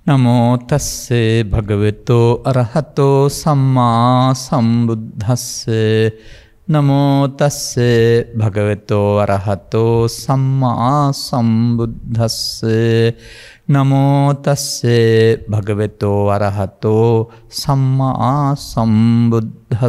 නමෝ තස්සේ භගවතෝ අරහතෝ සම්මා සම්බුද්දස්සේ නමෝ තස්සේ භගවතෝ අරහතෝ සම්මා සම්බුද්දස්සේ නමෝ තස්සේ භගවතෝ අරහතෝ සම්මා සම්බුද්දස්සේ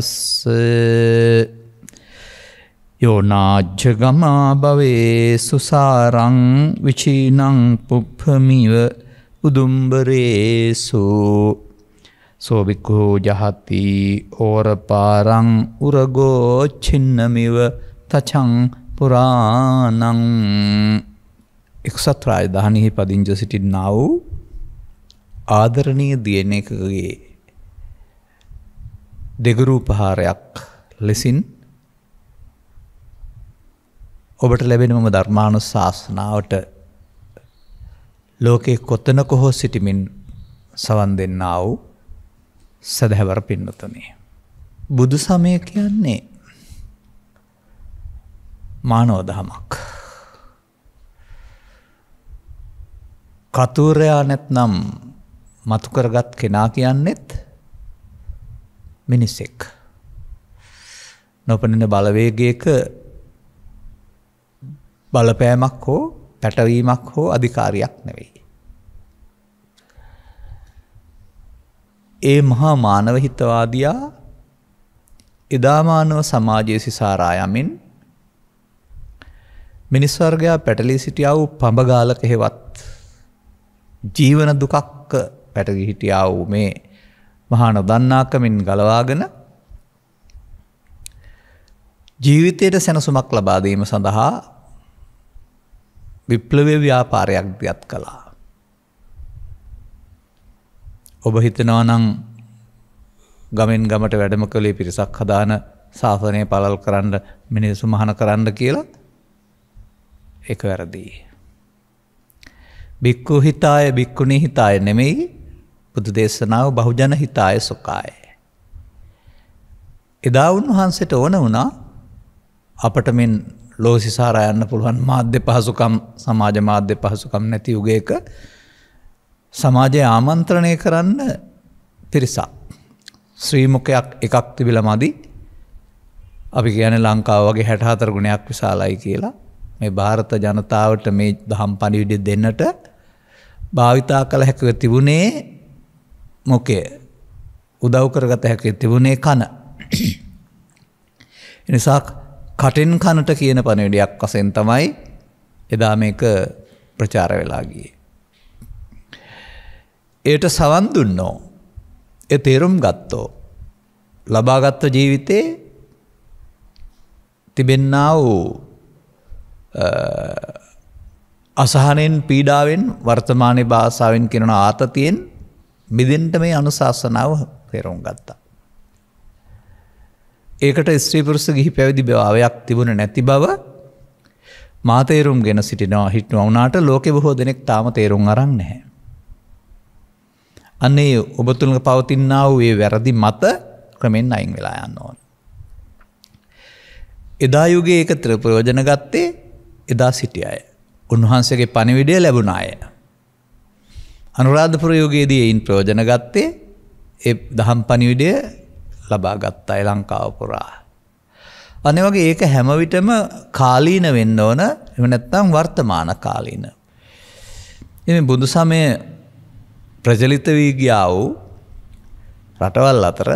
යෝනාජ්ජගමා භවේ සුසාරං විචීනං පුප්පමිව උදුම්බරේසු සෝබිකෝ ජහති ඕරපාරං උරගෝ චින්නමිව තචං පුරාණං. එක්සත් රාජධානියෙහි පදිංචි සිටින්නා වූ ආදරණීය දියණියකගේ දෙගුරු උපහාරයක් ලෙසින් ඔබට ලැබෙන මම ධර්මානුශාසනාවට ලෝකේ කොතනක හෝ සිටිමින් සවන් දෙන්නා වූ සදහැවර පින්නතුනි. බුදු සමය කියන්නේ මානව දහමක්. කතුරයා නැත්නම් මතු කරගත් කෙනා කියන්නේත් මිනිසෙක්. නොපෙනෙන බලවේගයක බලපෑමක් හෝ පැටවීමක් හෝ අධිකාරියක් නෙවෙයි. ඒ මහා මානව හිතවාදියා එදා මානව සමාජයේ සිසාරා යමින් මිනිස් වර්ගයා පැටලී සිටියා වූ පඹගාලක හේවත් ජීවන දුකක් පැටලී හිටියා වූ මේ මහා නොදන්නාකමින් ගලවාගෙන ජීවිතයට සැනසුමක් ලබා දීම සඳහා විප්ලවීය ව්‍යාපාරයක් දියත් කළා. ඔබ හිතනවා නම් ගමෙන් ගමට වැඩම කළේ පිරිසක් හදාන ශාසනය පළල් කරන්න මිනිස්සු මහාන කරන්න කියලා ඒක වැරදි. බික්ඛු හිතාය බික්ඛුණී හිතාය නෙමෙයි බුදු දේශනාව බහුජන හිතාය සුඛාය. එදා උන්වහන්සේට ඕන වුණා අපට මෙන් ලෝසිසාරා යන්න පුළුවන් මාධ්‍ය පහසුකම් සමාජ මාධ්‍ය පහසුකම් නැති යුගයක සමාජය ආමන්ත්‍රණය කරන්න පිරිසක්. ශ්‍රී මුඛයක් එකක් තිබිලා මදි. අපි කියන්නේ ලංකාව වගේ 64 ගුණයක් විශාලයි කියලා. මේ ಭಾರತ ජනතාවට මේ දහම් පණිවිඩය දෙන්නට භාවිතා කළ හැකි තිබුණේ මොකේ? උදව් කරගත හැකි තිබුණේ කන. එනිසා කටින් කනට කියන පණිවිඩයක් වශයෙන් තමයි එදා මේක ප්‍රචාර වෙලා ගියේ. ඒට සවන් දුන්නෝ. ඒ තේරුම් ගත්තෝ. ලබාගත් ජීවිතේ තිබෙන්නා වූ අසහනෙන් පීඩාවෙන් වර්තමානයේ භාෂාවෙන් කියන ආතතියෙන් මිදෙන්න මේ අනුශාසනාව තේරුම් ගත්තා. ඒකට ස්ත්‍රී පුරුෂ ගිහි පැවිදි භාවයක් තිබුණ නැති බව මා තේරුම්ගෙන හිටනවා වුණාට ලෝකේ බොහෝ දෙනෙක් තාම තේරුම් අරන් නැහැ. අනේ ඔබ තුල පවතිනා වූ මේ වැරදි මත ක්‍රමෙන් අයින් වෙලා යන්න ඕන. එදා යුගයේ ඒකතර ප්‍රයෝජන ගත්තේ එදා සිටි අය. උන්වහන්සේගේ පණිවිඩය ලැබුණ අය. අනුරාධපුර යුගයේදී ඒයින් ප්‍රයෝජන ගත්තේ ඒ දහම් පණිවිඩය ලබා ගත්තා ලංකාව පුරා. අනේ වගේ ඒක හැම විටම කාලීන වෙන්න ඕන. එහෙම නැත්නම් වර්තමාන කාලීන. ඉතින් බුදු සමය ප්‍රචලිත වී ගියා වූ රටවල් අතර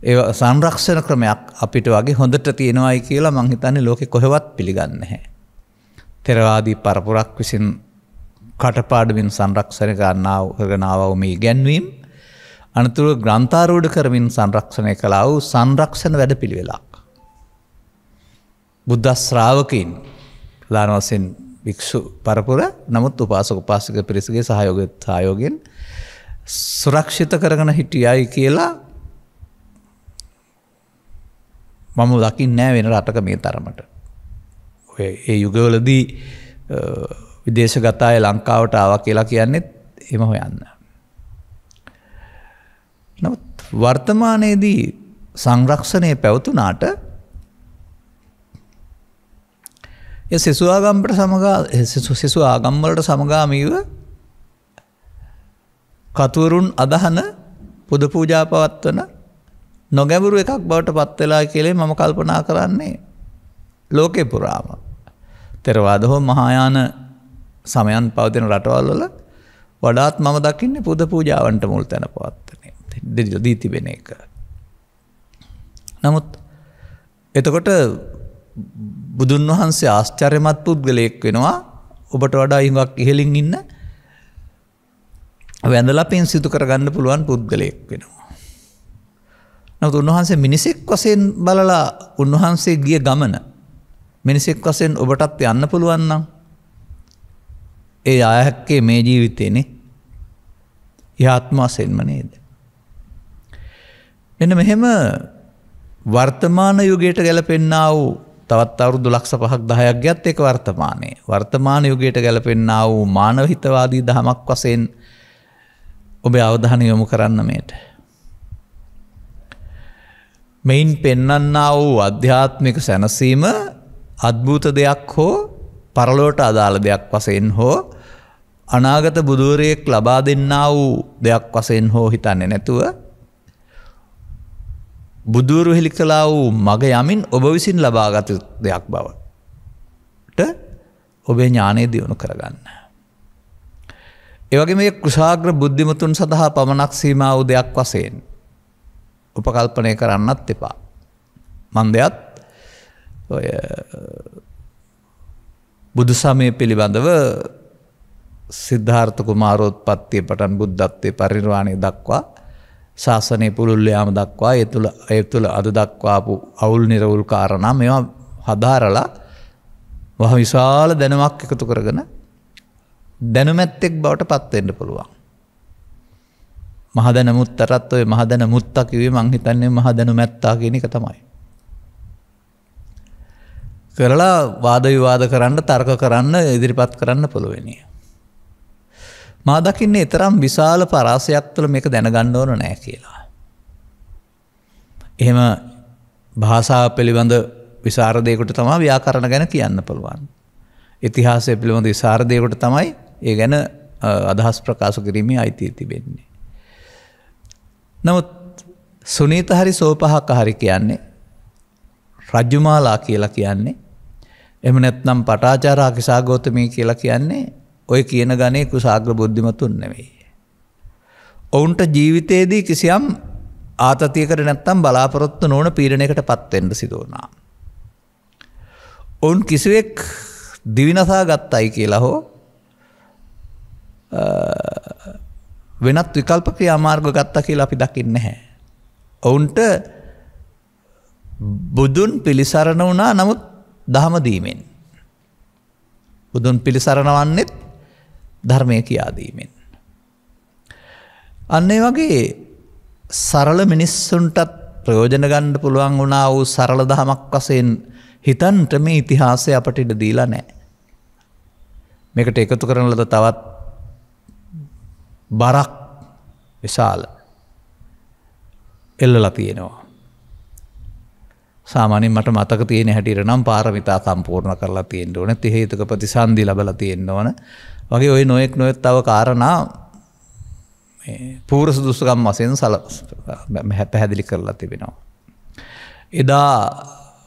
ඒ සංරක්ෂණ ක්‍රමයක් අපිට වගේ හොඳට තියෙනවායි කියලා මං හිතන්නේ ලෝකෙ කොහෙවත් පිළිගන්නේ නැහැ. ථෙරවාදී පරපුරක් විසින් කටපාඩමින් සංරක්ෂණය කරනවා වූ මේ ඉගැන්වීම් අනතුරු ග්‍රන්ථාරූඪ කරමින් සංරක්ෂණය කළා වූ සංරක්ෂණ වැඩපිළිවෙලක්. බුද්ධ ශ්‍රාවකයන් ප්‍රධාන වශයෙන් භික්ෂු පරපුර නමුත් උපාසක උපාසික පිරිසගේ සහයෝගයෙන් සුරක්ෂිත කරගෙන හිටියයි කියලා මම දකින්නේ නැහැ වෙන රටක මේ තරමට. ඔය ඒ යුගවලදී විදේශගත අය ලංකාවට ආවා කියලා කියන්නේ එහෙම හොයන්න. නමුත් වර්තමානයේදී සංරක්ෂණය පැවතුනාට සිසු ආගම්වලට සමගාමීව කතුවරුන් අදහන පුද පූජා පවත්වන නොගැඹුරු එකක් බවට පත් වෙලා කියලා මම කල්පනා කරන්නේ ලෝකේ පුරාම. ථෙරවාද හෝ මහායාන සමයන් පවතින රටවල් වල වඩාත් මම දකින්නේ පුද පූජාවන්ට මුල් තැන පවත්වන දී තිබෙන එක. නමුත් එතකොට බුදුන් වහන්සේ ආශ්චර්යමත් පුද්ගලයෙක් වෙනවා ඔබට වඩා ඉහක් ඉහළින් ඉන්න වැඳලා පින් සිදු කරගන්න පුළුවන් පුද්ගලයෙක් වෙනවා. නමුත් උන්වහන්සේ මිනිසෙක් වශයෙන් බලලා උන්වහන්සේ ගිය ගමන මිනිසෙක් වශයෙන් ඔබටත් යන්න පුළුවන් නම් ඒ ආයහක්කේ මේ ජීවිතේනේ යහත්ම වශයෙන්ම නේද? එන්න මෙහෙම වර්තමාන යුගයට ගැලපෙන්නා වූ තවත් අවුරුදු ලක්ෂ 5ක් 10ක් ගියත් ඒක වර්තමානයේ. වර්තමාන යුගයට ගැලපෙන්නා වූ මානව හිතවාදී දහමක් වශයෙන් ඔබේ අවධානය යොමු කරන්න මේට. මෙයින් පෙන්වන්නා වූ ආධ්‍යාත්මික සැනසීම අద్භූත දෙයක් හෝ පරලෝට අදාළ දෙයක් වශයෙන් හෝ අනාගත බුදුවරයෙක් ලබා දෙන්නා වූ දෙයක් වශයෙන් හෝ හිතන්නේ නැතුව බුදුවරු හෙළි කළා වූ මග යමින් ඔබ විසින් ලබාගත දෙයක් බවට ඔබේ ඥානය දියුණු කරගන්න. ඒ වගේ මේ කුශාග්‍ර බුද්ධිමතුන් සඳහා පමණක් සීමා වූ දෙයක් වශයෙන් උපකල්පනය කරන්නත් එපා. මන්දයත් ඔය බුදු සමය පිළිබඳව සිද්ධාර්ථ කුමාරෝත්පත්තිය පටන් බුද්ධත්වයේ පරිනිර්වාණය දක්වා ශාසනය පුළුල් යාම දක්වා ඒ තුළ අද දක්වාපු අවුල් නිරවුල් කාරණා මේවා හදාරලා වහ විශාල දැනුමක් එකතු කරගෙන දැනුමැත්තෙක් බවට පත් වෙන්න පුළුවන්. මහදැනමුත්තටත් ඔය මහදැනමුත්තා කිව්වේ මං හිතන්නේ මහදැනුමැත්තා කියන එක තමයි. කරලා වාද විවාද කරන්න තර්ක කරන්න ඉදිරිපත් කරන්න පුළුවනි. මා දකින්නේ තරම් විශාල පරාසයක් තුළ මේක දැනගන්න ඕන නෑ කියලා. එහෙම භාෂාව පිළිබඳ විසරදයකට තමයි ව්‍යාකරණ ගැන කියන්න පුළුවන්. ඉතිහාසය පිළිබඳ විසරදයකට තමයි ඒ ගැන අදහස් ප්‍රකාශ කිරීමේ අයිතිය තිබෙන්නේ. නමුත් සුනීත හරි සෝපහක හරි කියන්නේ රජ්ජුමාලා කියලා කියන්නේ එහෙම නැත්නම් පටාචාරා කිසాగෞතමී කියලා කියන්නේ ඔය කියන ගණේ කුසాగ්‍ර බුද්ධිමතුන් නෙවෙයි. ඔවුන්ට ජීවිතයේදී කිසියම් ආතතියකට නැත්නම් බලාපොරොත්තු නොවන පීඩනයකටපත් වෙන්න සිදු වුණා. ඔවුන් කිසිවෙක් දිවිනසා ගත්තයි කියලා හෝ වෙනත් විකල්ප ක්‍රියාමාර්ග ගත්තා කියලා අපි දකින්නේ නැහැ. ඔවුන්ට බුදුන් පිළිසරණ වුණා නමුත් දහම දීමෙන්. බුදුන් පිළිසරණවන්නෙත් ධර්මය කියා දීමෙන්. අන්න ඒ වගේ සරල මිනිස්සුන්ටත් ප්‍රයෝජන ගන්න පුළුවන් වුණා වූ සරල දහමක් වශයෙන් හිතන්ට මේ ඉතිහාසය අපට ඉඩ දීලා නැහැ. මේකට එකතු කරන ලද තවත් බරක් විශාල එල්ලලා තියෙනවා. සාමාන්‍යයෙන් මට මතක තියෙන හැටියට නම් පාරමිතා සම්පූර්ණ කරලා තියෙන්න ඕනේ. ති හේතුක ප්‍රතිසන්දි ලැබලා තියෙන්න ඕන. වගේ ওই නොයෙක් තව කාරණා මේ පූර්ව සුදුසුකම් වශයෙන් පැහැදිලි කරලා තිබෙනවා. එදා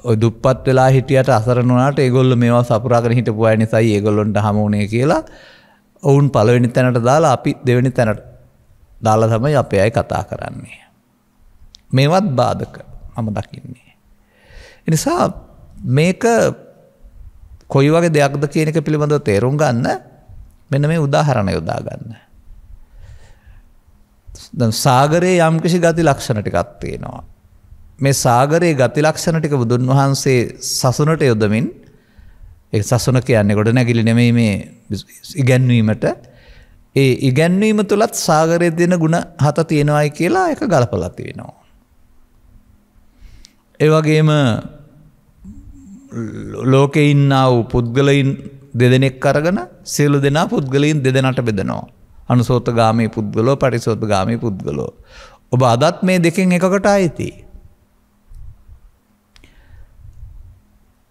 ඔය දුප්පත් වෙලා හිටියට අසරණ වුණාට ඒගොල්ලෝ මේවා සපුරාගෙන හිටපු අය නිසායි ඒගොල්ලොන්ට හමු වුණේ කියලා ඔවුන් පළවෙනි තැනට දාලා අපි දෙවෙනි තැනට දාලා තමයි අපේ අය කතා කරන්නේ. මේවත් බාධක මම දකින්නේ. ඒ නිසා මේක කොයි වගේ දෙයක්ද කියන එක පිළිබඳව තේරුම් ගන්න මෙන්න මේ උදාහරණ යොදා ගන්න. දැන් සාගරයේ යම්කිසි ගති ලක්ෂණ ටිකක් තියෙනවා. මේ සාගරයේ ගති ලක්ෂණ ටික බුදුන් වහන්සේ සසුනට යොදමින් ඒ සසුන කියන්නේ ගොඩනැගිලි නෙමෙයි මේ ඉගැන්වීමට ඒ ඉගැන්වීම තුලත් සාගරයේ දෙන ಗುಣ 7 තියෙනවායි කියලා ඒක ගලපලා තියෙනවා. ඒ වගේම ලෝකේ ඉන්නා වූ පුද්ගලයන් දෙදෙනෙක් අරගෙන සියලු දෙනා පුද්ගලයන් දෙදෙනාට බෙදනවා. අනුසෝතගාමී පුද්ගලෝ පටිසෝතගාමී පුද්ගලෝ. ඔබ අදත් මේ දෙකෙන් එකකට ආйти.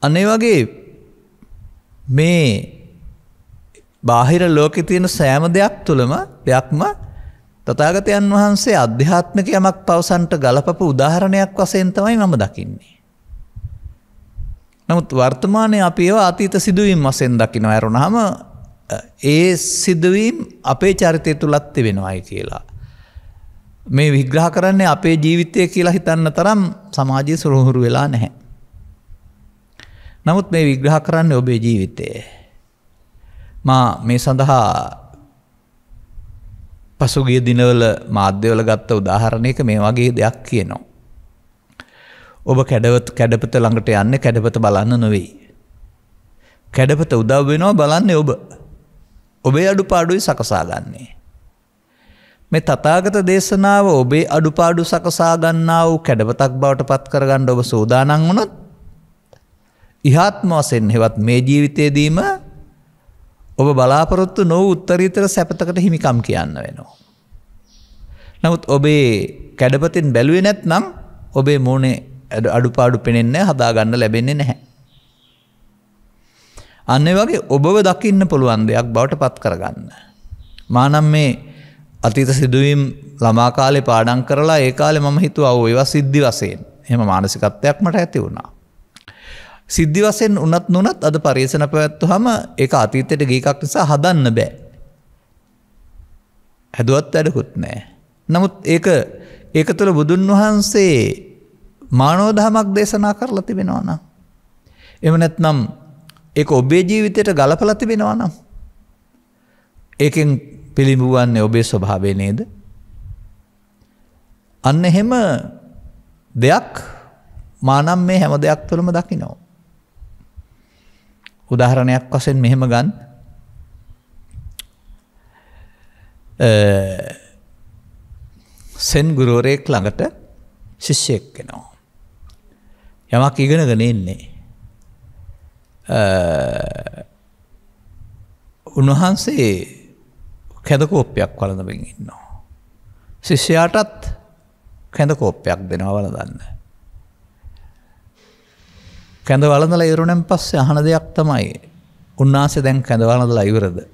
අනේ වගේ මේ බාහිර ලෝකේ තියෙන සෑම දෙයක් තුළම දෙයක්ම තථාගතයන් වහන්සේ අධ්‍යාත්මික යමක් පවසන්ට ගලපපු උදාහරණයක් වශයෙන් තමයි මම දකින්නේ. නමුත් වර්තමානයේ අපි ඒවා අතීත සිදුවීම් වශයෙන් දකිනවා ඇරුණාම ඒ සිදුවීම් අපේ චරිතය තුලත් තිබෙනවායි කියලා. මේ විග්‍රහ කරන්නේ අපේ ජීවිතය කියලා හිතන්න තරම් සමාජයේ සුරුහුරු වෙලා නැහැ. නමුත් මේ විග්‍රහ කරන්නේ ඔබේ ජීවිතය. මා මේ සඳහා පසුගිය දිනවල මාධ්‍යවල ගත්ත උදාහරණයක මේ වගේ දෙයක් කියනවා. ඔබ කැඩපත ළඟට යන්නේ කැඩපත බලන්න නෙවෙයි. කැඩපත උදව් වෙනවා බලන්නේ ඔබ. ඔබේ අඩුපාඩුයි සකසා ගන්නේ. මේ තථාගත දේශනාව ඔබේ අඩුපාඩු සකසා ගන්නා වූ කැඩපතක් බවට පත් කරගන්න ඔබ සූදානම් වුණොත් ඉහාත්ම වශයෙන් හෙවත් මේ ජීවිතයේදීම ඔබ බලාපොරොත්තු නොවූ උත්තරීතර සැපතකට හිමිකම් කියන්න වෙනවා. නමුත් ඔබේ කැඩපතින් බැලුවේ නැත්නම් ඔබේ මූණේ අඩුපාඩු පෙනෙන්නේ හදාගන්න ලැබෙන්නේ නැහැ. අන්න ඒ වගේ ඔබව දකින්න පුළුවන් දෙයක් බවට පත් කරගන්න. මානම් මේ අතීත සිදුවීම් ළමා කාලේ පාඩම් කරලා ඒ කාලේ මම හිතුවා ඒවා සිද්ධි වශයෙන්. එහෙම මානසිකත්වයක් මට ඇති වුණා. සිද්ධි වශයෙන් උනත් නොනත් අද පරිේශන පැවැත්වුවාම ඒක අතීතයට ගිය එකක් නිසා හදන්න බෑ. හැදුවත් වැඩකුත් නැහැ. නමුත් ඒක තුළ බුදුන් වහන්සේ මානව දහමක් දේශනා කරලා තිබෙනවා නම් එහෙම නැත්නම් ඒක ඔබේ ජීවිතයට ගලපලා තිබෙනවා නම් ඒකෙන් පිළිඹුවන්නේ ඔබේ ස්වභාවය නේද? අන්න එහෙම දෙයක් මානම් මේ හැම දෙයක් තුළම දකිනවා. උදාහරණයක් වශයෙන් මෙහෙම ගන්න. සෙන් ගුරුවරයෙක් ළඟට ශිෂ්‍යෙක් එනවා. යමක් ඉගෙනගෙන ඉන්නේ. උන්වහන්සේ කැඳ කෝප්පයක් වළඳමින් ඉන්නවා. ශිෂ්‍යයාටත් කැඳ කෝප්පයක් දෙනවා වළඳන්න. කැඳ වළඳලා ඉවරුණෙන් පස්සේ අහන දෙයක් තමයි උන්වහන්සේ දැන් කැඳ වළඳලා ඉවරද?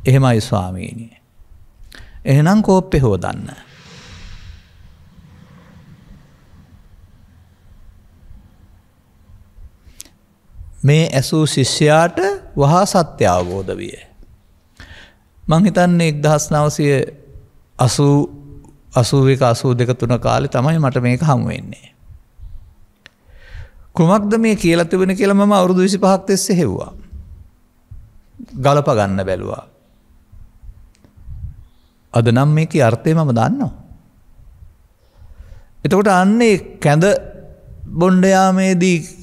එහෙමයි ස්වාමීනි. එහෙනම් කෝප්පේ හොදන්න. මේ ඇසූ ශිෂ්‍යයාට වහා සත්‍ය අවබෝධ විය. මං හිතන්නේ 1981 කාලේ තමයි මට මේක හමු වෙන්නේ. කුමක්ද මේ කියලා තිබුණේ කියලා මම අවුරුදු 25ක් තිස්සේ හෙව්වා. ගලප ගන්න බැලුවා. අද නම් මේකේ අර්ථය මම දන්නවා. එතකොට අන්නේ කැඳ බොණ්ඩ යාමේදී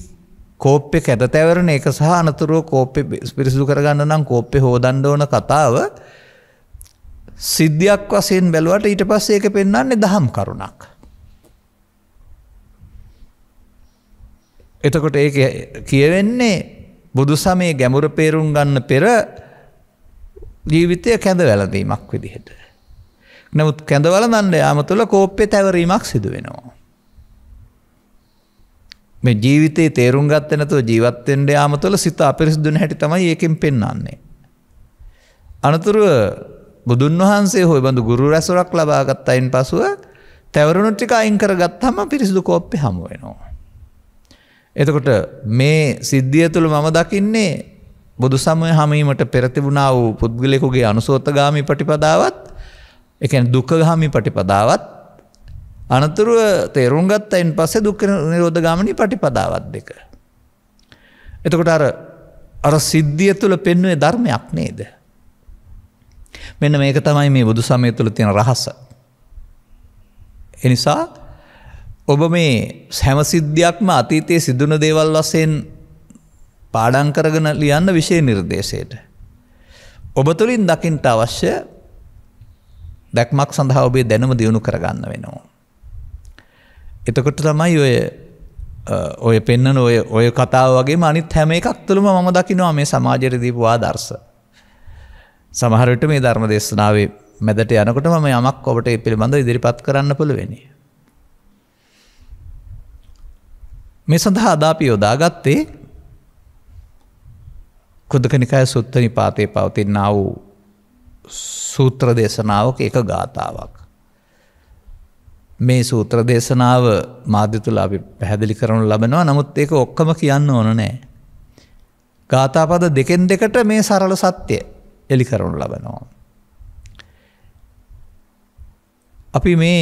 කෝප්පේ කැඳ තැවරන එක සහ අනතුරුව කෝප්පේ පිරිසිදු කරගන්න නම් කෝප්පේ හොදන්න ඕන කතාව සිද්ධියක් වශයෙන් බැලුවට ඊට පස්සේ ඒක පෙන්වන්නේ දහම් කරුණක්. එතකොට ඒක කියවෙන්නේ බුදු සමයේ ගැඹුර පේරුම් ගන්න පෙර ජීවිතය කැඳ වැළඳීමක් විදිහට. නමුත් කැඳ වළඳන්න යාම තුළ කෝප්පේ තැවරීමක් සිදු වෙනවා. මේ ජීවිතේ තේරුම් ගත්තේ නැතුව ජීවත් වෙන්න යාම තුළ සිත අපිරිසිදු වෙන හැටි තමයි ඒකෙන් පෙන්වන්නේ. අනතුරුව බුදුන් වහන්සේ හොය බඳු ගුරු රැසක් ලබා ගත්තයින් පසුව තැවරුණු ටික අයින් කරගත්තාම පිරිසිදු කෝප්පේ හමු වෙනවා. එතකොට මේ සිද්ධිය තුළ මම දකින්නේ බුදු සමය හැමීමට පෙර තිබුණා වූ පුද්ගලයෙකුගේ අනුසෝතගාමී ප්‍රතිපදාවත් ඒ කියන්නේ දුක්ඛගාමී ප්‍රතිපදාවත් අනතුරුව තේරුම් ගත්තයින් පස්සේ දුක්ඛ නිරෝධගාමී ප්‍රතිපදාවත් දෙක. එතකොට අර සිද්ධිය තුළ පෙන්වන්නේ ධර්මයක් නේද? මෙන්න මේක තමයි මේ බුදු සමය තුළ තියෙන රහස. ඒ නිසා ඔබ මේ හැම සිද්ධියක්ම අතීතයේ සිදුන දේවල් වශයෙන් පාඩම් කරගෙන ලියන්න විෂය නිර්දේශයට. ඔබ තුළින් දකින්න අවශ්‍ය දැක්මක් සඳහා ඔබේ දැනුම දියුණු කරගන්න වෙනවා. එතකොට තමයි ඔය පෙන්නන ඔය කතාව වගේම අනිත් හැම එකක් තුළම මම දකිනවා මේ සමාජයට දීපු ආදර්ශ. සමහර විට මේ ධර්ම දේශනාවේ මැදට යනකොට මම යමක් ඔබට ඒ පිළිබඳව ඉදිරිපත් කරන්න පුළුවනි. මේ සඳහා අද අපි යොදාගත්තේ කුද්දක නිකාය සුත්ත නිපාතේ පවතිනා වූ සූත්‍ර දේශනාවක එක ගාථාවක්. මේ සූත්‍ර දේශනාව මාධ්‍ය තුල අපි පැහැදිලි කරනු ලබනවා. නමුත් ඒක ඔක්කොම කියන්න ඕන නෑ. ගාථාපද දෙකෙන් දෙකට මේ සරල සත්‍ය එලි කරනු ලබනවා. අපි මේ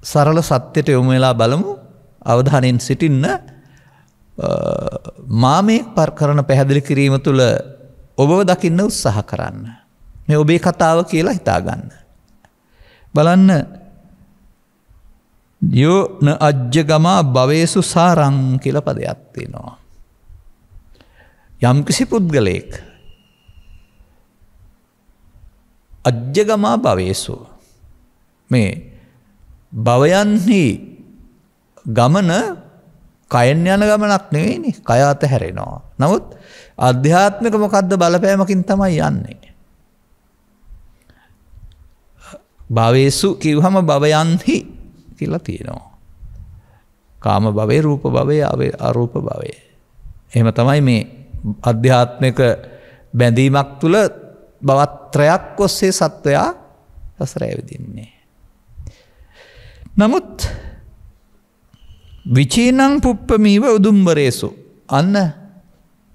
සරල සත්‍යයට යොමු වෙලා බලමු. අවධානයෙන් සිටින්න. මා මේ කරන පැහැදිලි කිරීම තුළ ඔබව දකින්න උත්සාහ කරන්න. මේ ඔබේ කතාව කියලා හිතාගන්න. බලන්න යෝ න අජ්ජගමා භවේසු සාරං කියලා පදයක් තියෙනවා. යම්කිසි පුද්ගලයෙක් අජ්ජගමා භවේසු මේ භවයන්හි ගමන කයෙන් යන ගමනක් නෙවෙයිනේ. කය අතහැරෙනවා. නමුත් ආධ්‍යාත්මික මොකද්ද බලපෑමකින් තමයි යන්නේ. භවේසු කිව්වම භවයන්හි කියලා තියෙනවා. කාම භවේ, රූප භවේ, අරූප භවේ. එහෙම තමයි මේ ආධ්‍යාත්මික බැඳීමක් තුල භවත්‍රයක් ඔස්සේ සත්වයා සසර ඇවිදින්නේ. නමුත් විචීනං පුප්පමීව උදුම්බරේසු අන්න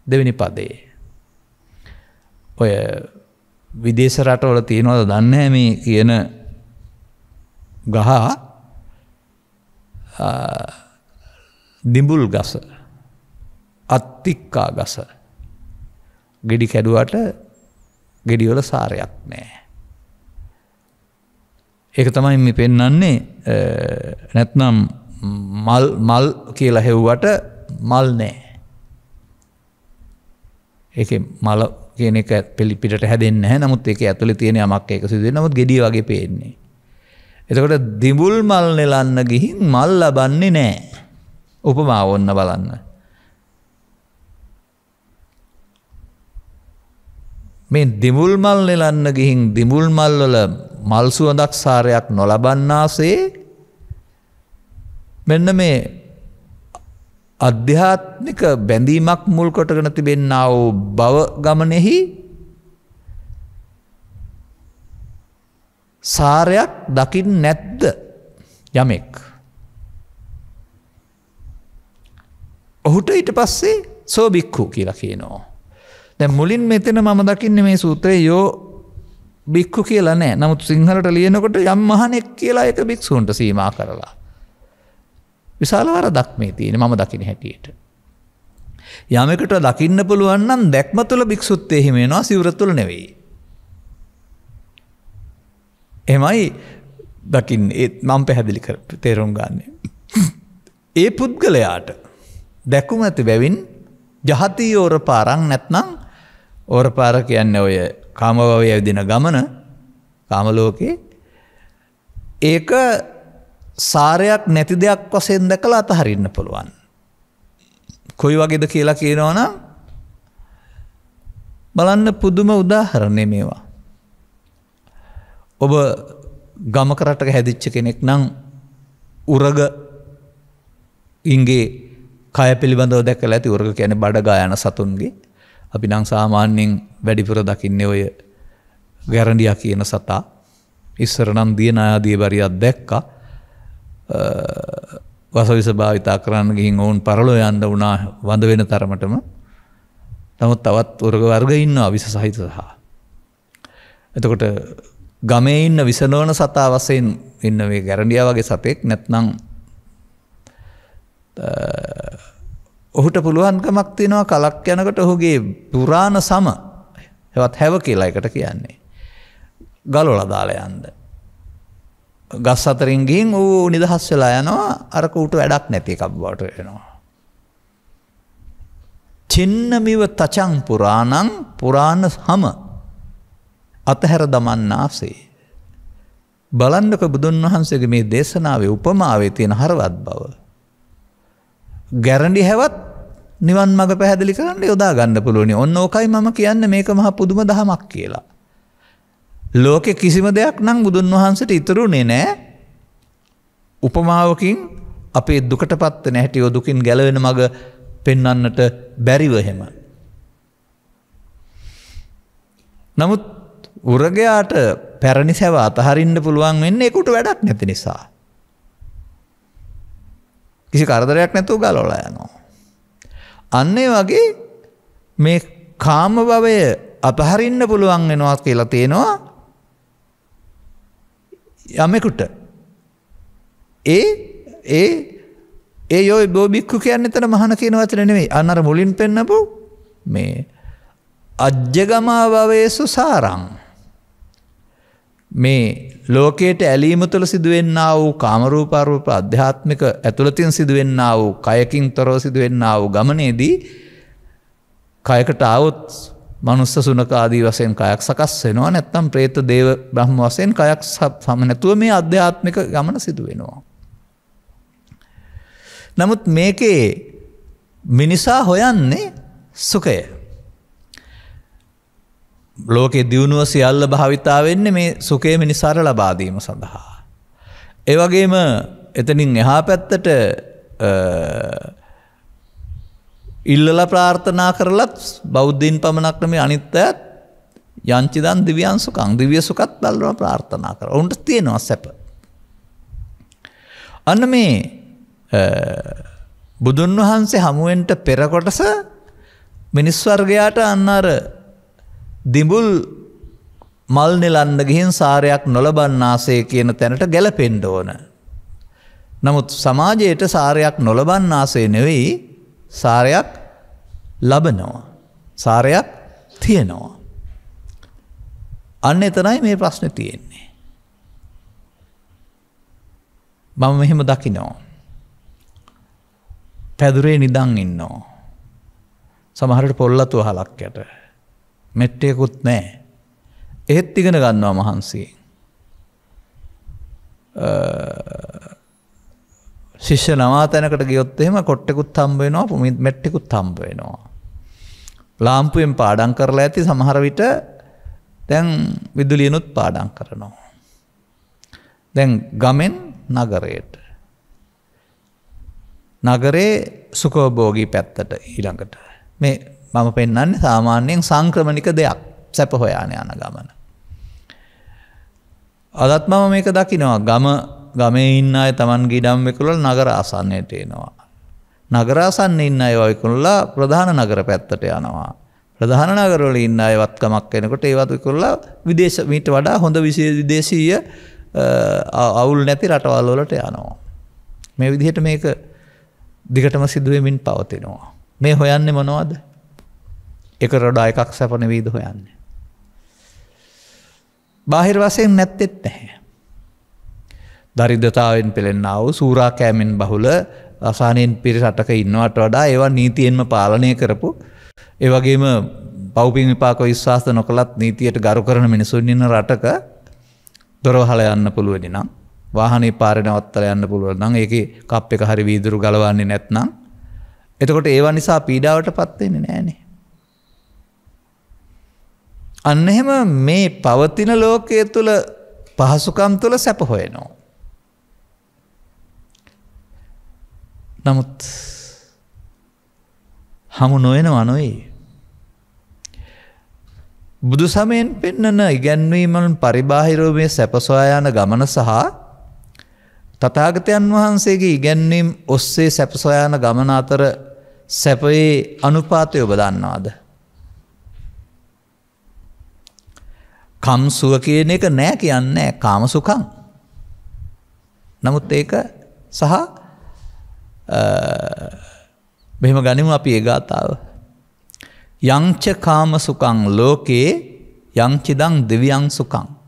දෙවෙනි පදේ. ඔය විදේශ රටවල තියෙනවද දන්නේ මේ කියන ගහ දිඹුල් ගස, අත්තික්කා ගස. ගෙඩි කැඩුවට ගෙඩිවල සාරයක් නැහැ. ඒක තමයි මේ පෙන්වන්නේ. නැත්නම් මල් කියලා හෙව්වට මල් නැහැ. ඒකේ මල කියන එක පිළිපිටට හැදෙන්නේ නැහැ. නමුත් ඒකේ ඇතුලේ තියෙන යමක් ඒක සිදු වෙනවා. නමුත් ගෙඩිය වගේ පේන්නේ. එතකොට දිඹුල් මල් නෙලන්න ගිහින් මල් ලබන්නේ නැහැ. උපමාව ඔන්න බලන්න. මේ දිඹුල් මල් නෙලන්න ගිහින් දිඹුල් මල් වල මල් සුවඳක් සාරයක් නොලබන්නාසේ මෙන්න මේ අධ්‍යාත්මික බැඳීමක් මුල් කොටගෙන තිබෙනා වූ භව ගමනේහි සාරයක් දකින්න නැද්ද යමෙක්? ඔහුට ඊට පස්සේ සෝබික්ඛු කියලා කියනවා. දැන් මුලින් මෙතන මම දකින්නේ මේ සූත්‍රයේ යෝ බික්ඛු කියලා නෑ. නමුත් සිංහලට ලියනකොට යම් මහණෙක් කියලා ඒක භික්ෂූන්ට සීමා කරලා. විශාල වරදක් මේ තියෙන්නේ මම දකින හැටියට. යමෙකුට දකින්න පුළුවන් නම් දැක්ම තුළ භික්ෂුත්වයේ හිම වෙනවා, සිවුර තුළ නෙවෙයි. එහෙමයි දකින්නේ. මම පැහැදිලි කර තේරුම් ගන්න. ඒ පුද්ගලයාට දැකුම ඇති බැවින් ජහති ඕරපාරං නැත්නම් ඕරපාර කියන්නේ ඔය කාම භවයේ ඇවිදින ගමන කාම ලෝකේ ඒක සාරයක් නැති දෙයක් වශයෙන් දැකලා අතහරින්න පුළුවන්. කොයි වගේද කියලා කියනවනම් බලන්න පුදුම උදාහරණ මේවා. ඔබ ගමක රටක හැදිච්ච කෙනෙක් නම් උරග ඉංගේ කය පිළිබඳව දැකලා ඇති. උරග කියන්නේ බඩගා යන සතුන්ගේ. අපි නම් සාමාන්‍යයෙන් වැඩිපුර දකින්නේ ඔය ගැරන්ඩියා කියන සතා. ඉස්සර නම් දියනාදී බරියක් දැක්කා. වසවිස භාවිතා කරන්න ගිහින් ඔවුන් පරලෝ යන්න වුණා වඳ වෙන තරමටම. නමුත් තවත් උරග වර්ග ඉන්නවා විස සහිත සහ. එතකොට ගමේ ඉන්න විස නොවන සතා වශයෙන් ඉන්න මේ ගැරන්ඩියා වගේ සතෙක් නැත්නම් ඔහුට පුළුවන්කමක් තියෙනවා කලක් යනකොට ඔහුගේ පුරාණ සම හෙවත් හැව කියලා එකට කියන්නේ ගලවලා දාලා යන්න. ගස් අතරින් ගිහින් ඌ නිදහස් වෙලා යනවා. අර ඌට වැඩක් නැති එකක් බවට වෙනවා. චින්නමිව තචං පුරාණං පුරාණ හම අතහැර දමන්නාසේ. බලන්නක බුදුන් වහන්සේගේ මේ දේශනාවේ උපමාවේ තියෙන හරවත් බව. ගැරන්ඩි හැවත් නිවන් මඟ පැහැදිලි කරන්න යොදා ගන්න පුළුවනි. ඔන්න ඕකයි මම කියන්නේ මේක මහා පුදුම දහමක් කියලා. ලෝකෙ කිසිම දෙයක් නම් බුදුන් වහන්සේට ඉතුරුනේ නැහැ. උපමාවකින් අපේ දුකටපත් වෙන හැටි දුකින් ගැලවෙන මඟ පෙන්වන්නට බැරිව එහෙම. නමුත් උරගයාට පැරණි සැව අතහරින්න පුළුවන් වෙන්නේ ඒකට වැඩක් නැති නිසා. කිසි කරදරයක් නැතුව ගලවලා යනවා. අන්න ඒ වගේ මේ කාම භවය අතහරින්න පුළුවන් වෙනවා කියලා තියෙනවා යමෙකුට. ඒ යෝ බෝබික්කු කියන්නේ එතන මහාන කියන වචන නෙමෙයි. අන්නර මුලින් පෙන්නපු මේ අජ්ජගමා භවයේසු සාරං. මේ ලෝකයට ඇලීම තුළ සිදුවෙන්නා වූ කාමරූප අරූප අධ්‍යාත්මික ඇතුළතින් සිදුවෙන්නා වූ කයකින් තොරව සිදුවෙන්නා වූ ගමනේදී කයකට આવොත් මනුස්ස සුනක ආදී වශයෙන් කයක් සකස් වෙනවා. නැත්නම් പ്രേත දේව බ්‍රහ්ම වශයෙන් කයක් සම නැතුව මේ අධ්‍යාත්මික ගමන සිදු වෙනවා. නමුත් මේකේ මිනිසා හොයන්නේ සුඛය. ලෝකේ දියුණුව සියල්ල භාවිතා වෙන්නේ මේ සුඛය මිනිසාට ලබා දීම සඳහා. ඒ වගේම එතනින් එහා පැත්තට ඉල්ලලා ප්‍රාර්ථනා කරලත් බෞද්ධයින් පමණක් නෙමෙයි අනිත් අයත් යංචිදන් දිව්‍යං සුඛං දිව්‍ය සුඛත් බලලා ප්‍රාර්ථනා කරා. උන්ට තියෙනවා සැප. අන්න මේ බුදුන් වහන්සේ හමුවෙන්ට පෙර කොටස මිනිස් වර්ගයාට අන්න අර දිඹුල් මල් නෙලන්න ගිහින් සාරයක් නොලබන්නාසේ කියන තැනට ගැලපෙන්න ඕන. නමුත් සමාජයට සාරයක් නොලබන්නාසේ නෙවෙයි සාරයක් ලබනවා. සාරයක් තියෙනවා. අන්න එතනයි මේ ප්‍රශ්නේ තියෙන්නේ. මම මෙහෙම දකිනවා. පැදුරේ නිදන් ඉන්නවා. සමහරට පොල්ලතු අහලක් යට. මෙට්ටයකුත් නැහැ. එහෙත් ඉගෙන ගන්නවා මහන්සියෙන්. ශිෂ්‍ය නවා තැනකට ගියොත් එහෙම කොට්ටෙකුත් හම්බ වෙනවා, මෙට්ටෙකුත් හම්බ වෙනවා. ලාම්පුවෙන් පාඩම් කරලා ඇති සමහර විට දැන් විදුලියනොත් පාඩම් කරනවා. දැන් ගමෙන් නගරයට. නගරේ සුඛෝභෝගී පැත්තට ඊළඟට. මේ මම පෙන්නන්නේ සාමාන්‍යයෙන් සංක්‍රමණික දෙයක්. සැප හොයාන යන ගමන. අදත් මම මේක දකිනවා. ගමේ ඉන්න අය Tamanගේ ඉඩම් විකුණලා නගර ආසන්නයට එනවා. නගර ආසන්නයේ ඉන්න අය විකුණලා ප්‍රධාන නගර පැත්තට යනවා. ප්‍රධාන නගරවල ඉන්න අය වත්කමක් වෙනකොට ඒවත් විකුණලා විදේශ මීට වඩා හොඳ විදේශීය අවුල් නැති රටවල් වලට යනවා. මේ විදිහට මේක දිගටම සිදු වෙමින් පවතිනවා. මේ හොයන්නේ මොනවද? එක රොඩා එකක් සැප නෙවෙයිද හොයන්නේ. බාහිර වශයෙන් නැත්තේත් නැහැ. දරිද්‍රතාවෙන් පෙළෙන්නා වූ සූරා කෑමෙන් බහුල අසහනෙන් පිරි රටක ඉන්නවට වඩා ඒවා නීතියෙන්ම පාලනය කරපු ඒ වගේම පව්පින් විපාක විශ්වාස නොකලත් නීතියට ගරු කරන මිනිසුන් ඉන්න රටක දොරවහල යන්න පුළුවන් නම් වාහනේ පාරේ නවත්තලා යන්න පුළුවන් නම් ඒකේ කප් එක හරි වීදුරු ගලවන්නේ නැත්නම් එතකොට ඒවා නිසා පීඩාවටපත් වෙන්නේ නැහනේ. අන්න එහෙම මේ පවතින ලෝකයේ තුල පහසුකම් තුල සැප හොයනවා. නමුත් හමු නොවනවා නොවේ. බුදු සමයෙන් පෙන්නන ඉගැන්වීමෙන් පරිබාහිරව මේ සැප සොයා යන ගමන සහ තථාගතයන් වහන්සේගේ ඉගැන්වීම් ඔස්සේ සැප සොයා යන ගමන අතර සැපයේ අනුපාතය ඔබ දන්නවද? කම් සුව කියන එක නෑ කියන්නේ කාම සුඛං. නමුත් ඒක සහ මෙහෙම ගනිමු අපි ඒ ගාතාව. යංච කාම සුඛං ලෝකේ යංචිදං දිව්‍යං සුඛං.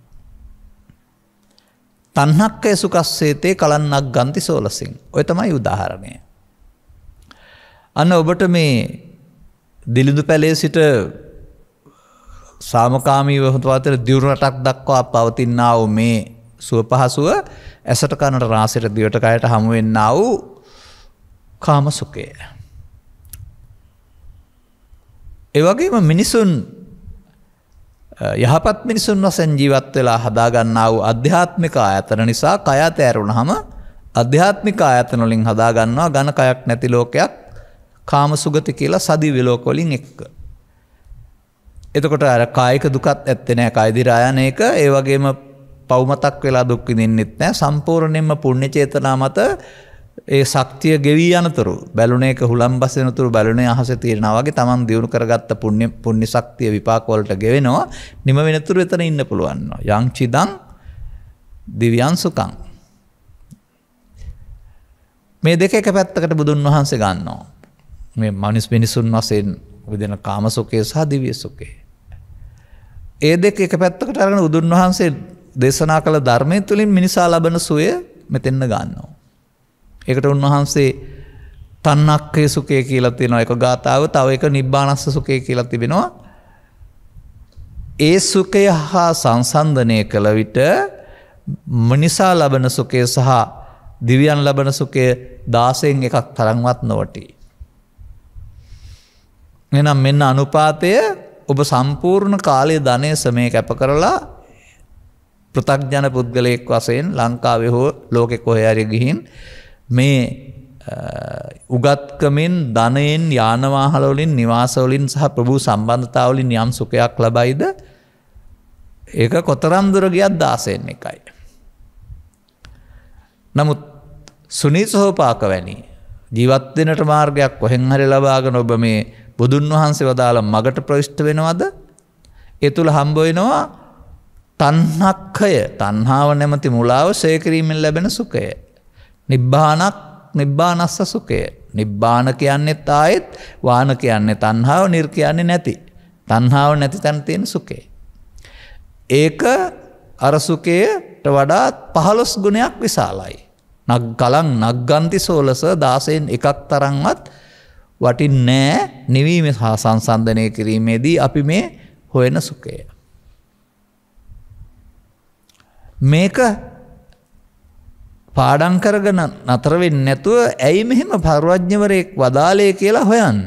තණ්හක්කේ සුඛස්සේතේ කලන්නක් ගන්ති සෝලසින්. ඔය තමයි උදාහරණය. අන්න ඔබට මේ දිලිඳු පැලේ සිට සාමකාමීව හොතවතර දියුණු රටක් දක්වා පවතිනා වූ මේ සුව පහසුව ඇසට කනට රාසයට දිවට කයට හමු වෙන්නා වූ කාම සුඛය. ඒ වගේම මිනිසුන් යහපත් මිනිසුන් වශයෙන් ජීවත් වෙලා හදා ගන්නා වූ ආධ්‍යාත්මික ආයතන නිසා කය ඇතෑරුණාම ආධ්‍යාත්මික ආයතන වලින් හදා ගන්නවා ඝන කයක් නැති ලෝකයක් කාම සුගති කියලා සදිව්‍ය ලෝක වලින් එක්ක. එතකොට අර කායික දුකත් ඇත්තේ නැහැ. කය දිරා යන එක ඒ වගේම පව්මතක් වෙලා දුක් විඳින්නෙත් නැහැ. සම්පූර්ණයෙන්ම පුණ්‍ය චේතනා මත ඒ ශක්තිය ගෙවි යනතුරු බැලුණ එක හුලම් බසෙනතුරු බැලුණේ අහසේ තියනවා වගේ තමන් දියුණු කරගත්ත පුණ්‍ය ශක්තිය විපාක වලට ගෙවෙනවා. නිම වෙනතුරු එතන ඉන්න පුළුවන්. යං චිදං දිව්‍යං සුඛං. මේ දෙක එක පැත්තකට බුදුන් වහන්සේ ගන්නවා. මේ මිනිසුන් වශයෙන් විදින කාම සුඛය සහ දිව්‍ය සුඛය. ඒ දෙක එක පැත්තකට අරගෙන බුදුන් වහන්සේ දේශනා කළ ධර්මයේ තුලින් මිනිසා ලබන සුවය මෙතෙන්න ගන්නවා. ඒකට උන්වහන්සේ තණ්හක්ඛය සුඛය කියලා තියෙනවා එක ගාතාව. තව එක නිබ්බානස්ස සුඛය කියලා තිබෙනවා. ඒ සුඛය හා සංසන්දනය කළ විට මිනිසා ලබන සුඛය සහ දිව්‍යයන් ලබන සුඛය 16න් එකක් තරම්වත් නොවටි. එහෙනම් මෙන්න අනුපාතය ඔබ සම්පූර්ණ කාලයේ ධනය සමය කැප කරලා පෘථග්ජන පුද්ගලයෙක් වශයෙන් ලංකාවේ හෝ ලෝකෙ කොහේ හරි ගිහින් මේ උගත්කමින් ධනයෙන් යාන වාහන වලින් නිවාස වලින් සහ ප්‍රභූ සම්බන්ධතා වලින් යම් සුඛයක් ලබයිද ඒක කොතරම් දුර ගියත් 16න් එකයි. නමුත් සුනීසෝපාක වැනි ජීවත් වෙනට මාර්ගයක් කොහෙන් හරි ලබාගෙන ඔබ මේ බුදුන් වහන්සේ වදාළ මගට ප්‍රවිෂ්ඨ වෙනවද? ඒ තුල හම්බ වෙනවා තණ්හක්ඛය, තණ්හාව නැමැති මුලාව ඡය කිරීමෙන් ලැබෙන සුඛය. නිබ්බානස්ස සුඛය. නිබ්බාන කියන්නේත් ආයෙත් වාන කියන්නේ තණ්හාව, නිර් කියන්නේ නැති. තණ්හාව නැති තැන තියෙන සුඛය. ඒක අර සුඛයට වඩා 15 ගුණයක් විශාලයි. නග්ගලං නග්ගන්ති සෝලස 16න් එකක් තරම්වත් වටින්නේ නැහැ. නිවීම සහ සංසන්දනය කිරීමේදී අපි මේ හොයන සුඛය. මේක පාඩම් කරගෙන නතර වෙන්නේ නැතුව ඇයි මෙහෙම පරවඥවරයෙක් වදාලේ කියලා හොයන්න.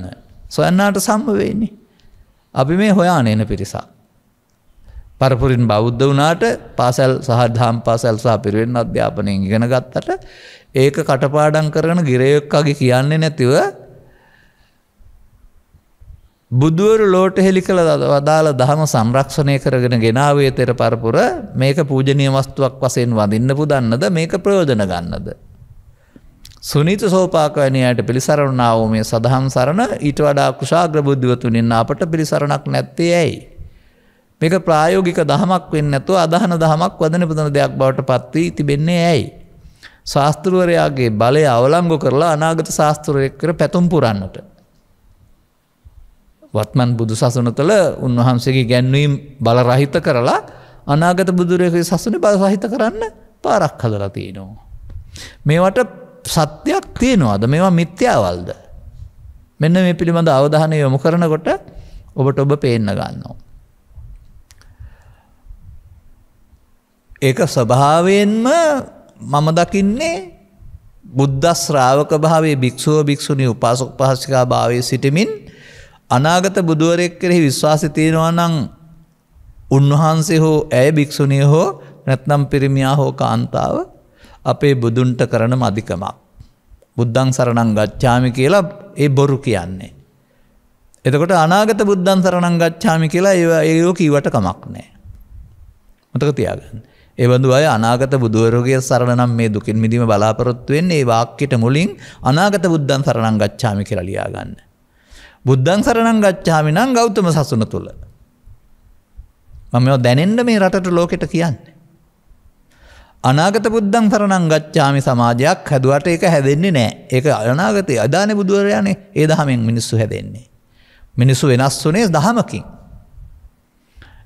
සොයන්නාට සම්බ වෙන්නේ. අපි මේ හොයාන එන පිරිසක්. පරපුරින් බෞද්ධ වුණාට පාසල් සහ දහම් පාසල් සහ පිරිවෙන් අධ්‍යාපනයෙන් ඉගෙන ගත්තට ඒක කටපාඩම් කරගෙන ගිරේක් වගේ කියන්නේ නැතිව බුදුවරු ලෝට හෙළි කළ වදාළ දහම සංරක්ෂණය කරගෙන ගෙනාවේ තෙර පරපුර මේක පූජනීය වස්තුවක් වශයෙන් වඳින්න පුදන්නද මේක ප්‍රයෝජන ගන්නද? සුනීත සෝපාක වැනි අයට පිළිසරණා වූ මේ සදහම් සරණ ඊට වඩා කුශාග්‍ර බුද්ධිවතුන්ින් අපට පිළිසරණක් නැත්තේ ඇයි? මේක ප්‍රායෝගික දහමක් වෙන්නේ නැතුව අදහන දහමක් වදන පුදන දෙයක් බවට පත් වී තිබෙන්නේ ඇයි? ශාස්ත්‍රවරයාගේ බලය අවලංගු කරලා අනාගත ශාස්ත්‍රවරයෙක් කර පැතුම් පුරන්නට. වත්මන් බුදු සසුන තුළ උන්වහන්සේගේ ගැන්වීම් බල රහිත කරලා අනාගත බුදුරෙකුගේ සසුනේ බල රහිත කරන්න පාරක් හදලා තියෙනවා. මේවට සත්‍යයක් තියෙනවද? මේවා මිත්‍යාවල්ද? මෙන්න මේ පිළිබඳ අවධානය යොමු කරනකොට ඔබට ඔබ පේන්න ගන්නවා. ඒක ස්වභාවයෙන්ම මම දකින්නේ බුද්ධ ශ්‍රාවක භාවයේ භික්ෂුව භික්ෂුණී උපාසක උපාසිකා භාවයේ සිටමින් අනාගත බුදුවරයෙක් කෙරෙහි විශ්වාසය තියෙනවා නම් උන්වහන්සේ හෝ ඇය භික්ෂුණිය හෝ නැත්නම් පිරිමියා හෝ කාන්තාව අපේ බුදුන්ට කරන මදිකමක්. බුද්ධං සරණං ගච්ඡාමි කියලා ඒ බොරු කියන්නේ. එතකොට අනාගත බුද්ධං සරණං ගච්ඡාමි කියලා ඒව කීවට කමක් නැහැ. මතක තියාගන්න. ඒ බඳු අය අනාගත බුදුවරුගේ සරණ නම් මේ දුකින් මිදීම බලාපොරොත්තු වෙන්නේ ඒ වාක්‍යයට මුලින් අනාගත බුද්ධං සරණං ගච්ඡාමි කියලා ලියා ගන්න. බුද්ධං සරණං ගච්ඡාමි නම් ගෞතම සසුන තුල. මම මේව දැනෙන්න මේ රටට ලෝකෙට කියන්නේ. අනාගත බුද්ධං සරණං ගච්ඡාමි සමාජයක් හැදුවට ඒක හැදෙන්නේ නැහැ. ඒක අනාගතේ අදානේ බුදුවරයානේ ඒ දහමෙන් මිනිස්සු හැදෙන්නේ. මිනිස්සු වෙනස් වුණේ දහමකින්.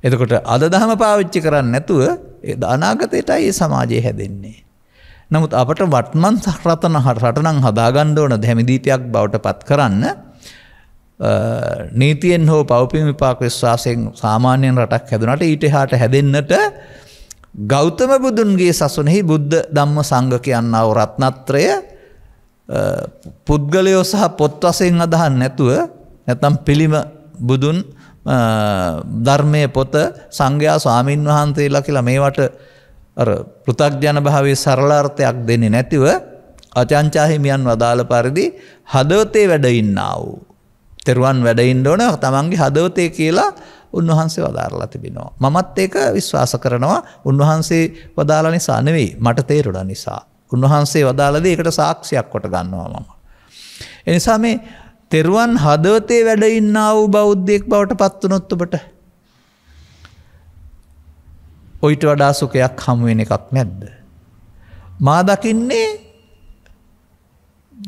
එතකොට අද දහම පාවිච්චි කරන්නේ නැතුව අනාගතේටයි මේ සමාජය හැදෙන්නේ. නමුත් අපට වර්තමාන රටනම් හදාගන්න ඕන දෙහිදීතියක් බවට පත් කරන්න නීතියෙන් හෝ පෞපින් විපාක විශ්වාසයෙන් සාමාන්‍යයෙන් රටක් හැදුනට ඊට එහාට හැදෙන්නට ගෞතම බුදුන්ගේ සසුනේහි බුද්ධ ධම්ම සංඝ කියනා වූ රත්නත්‍රය පුද්ගලයෝ සහ පොත් වශයෙන් අදහන්නේ නැතුව නැත්නම් පිළිම බුදුන් ධර්මයේ පොත සංඝයා ස්වාමින් වහන්සේලා කියලා මේවට අර පෘථග්ජන භාවයේ සරල අර්ථයක් දෙන්නේ නැතිව අචංචා හිමියන් වදාළ පරිදි හදවතේ වැඩ ඉන්නා වූ තෙරුවන් වැඩ ඉන්න ඕන තමන්ගේ හදවතේ කියලා උන්වහන්සේ වදාරලා තිබෙනවා. මමත් ඒක විශ්වාස කරනවා උන්වහන්සේ වදාලා නිසා නෙවෙයි මට තේරුණා නිසා. උන්වහන්සේ වදාළ දේ ඒකට සාක්ෂියක් කොට ගන්නවා මම. ඒ නිසා මේ තෙරුවන් හදවතේ වැඩ ඉන්නා වූ බෞද්ධයෙක් බවට පත් වුණොත් ඔබට ඔයිට වඩා සුඛයක් හමු වෙන එකක් නැද්ද? මා දකින්නේ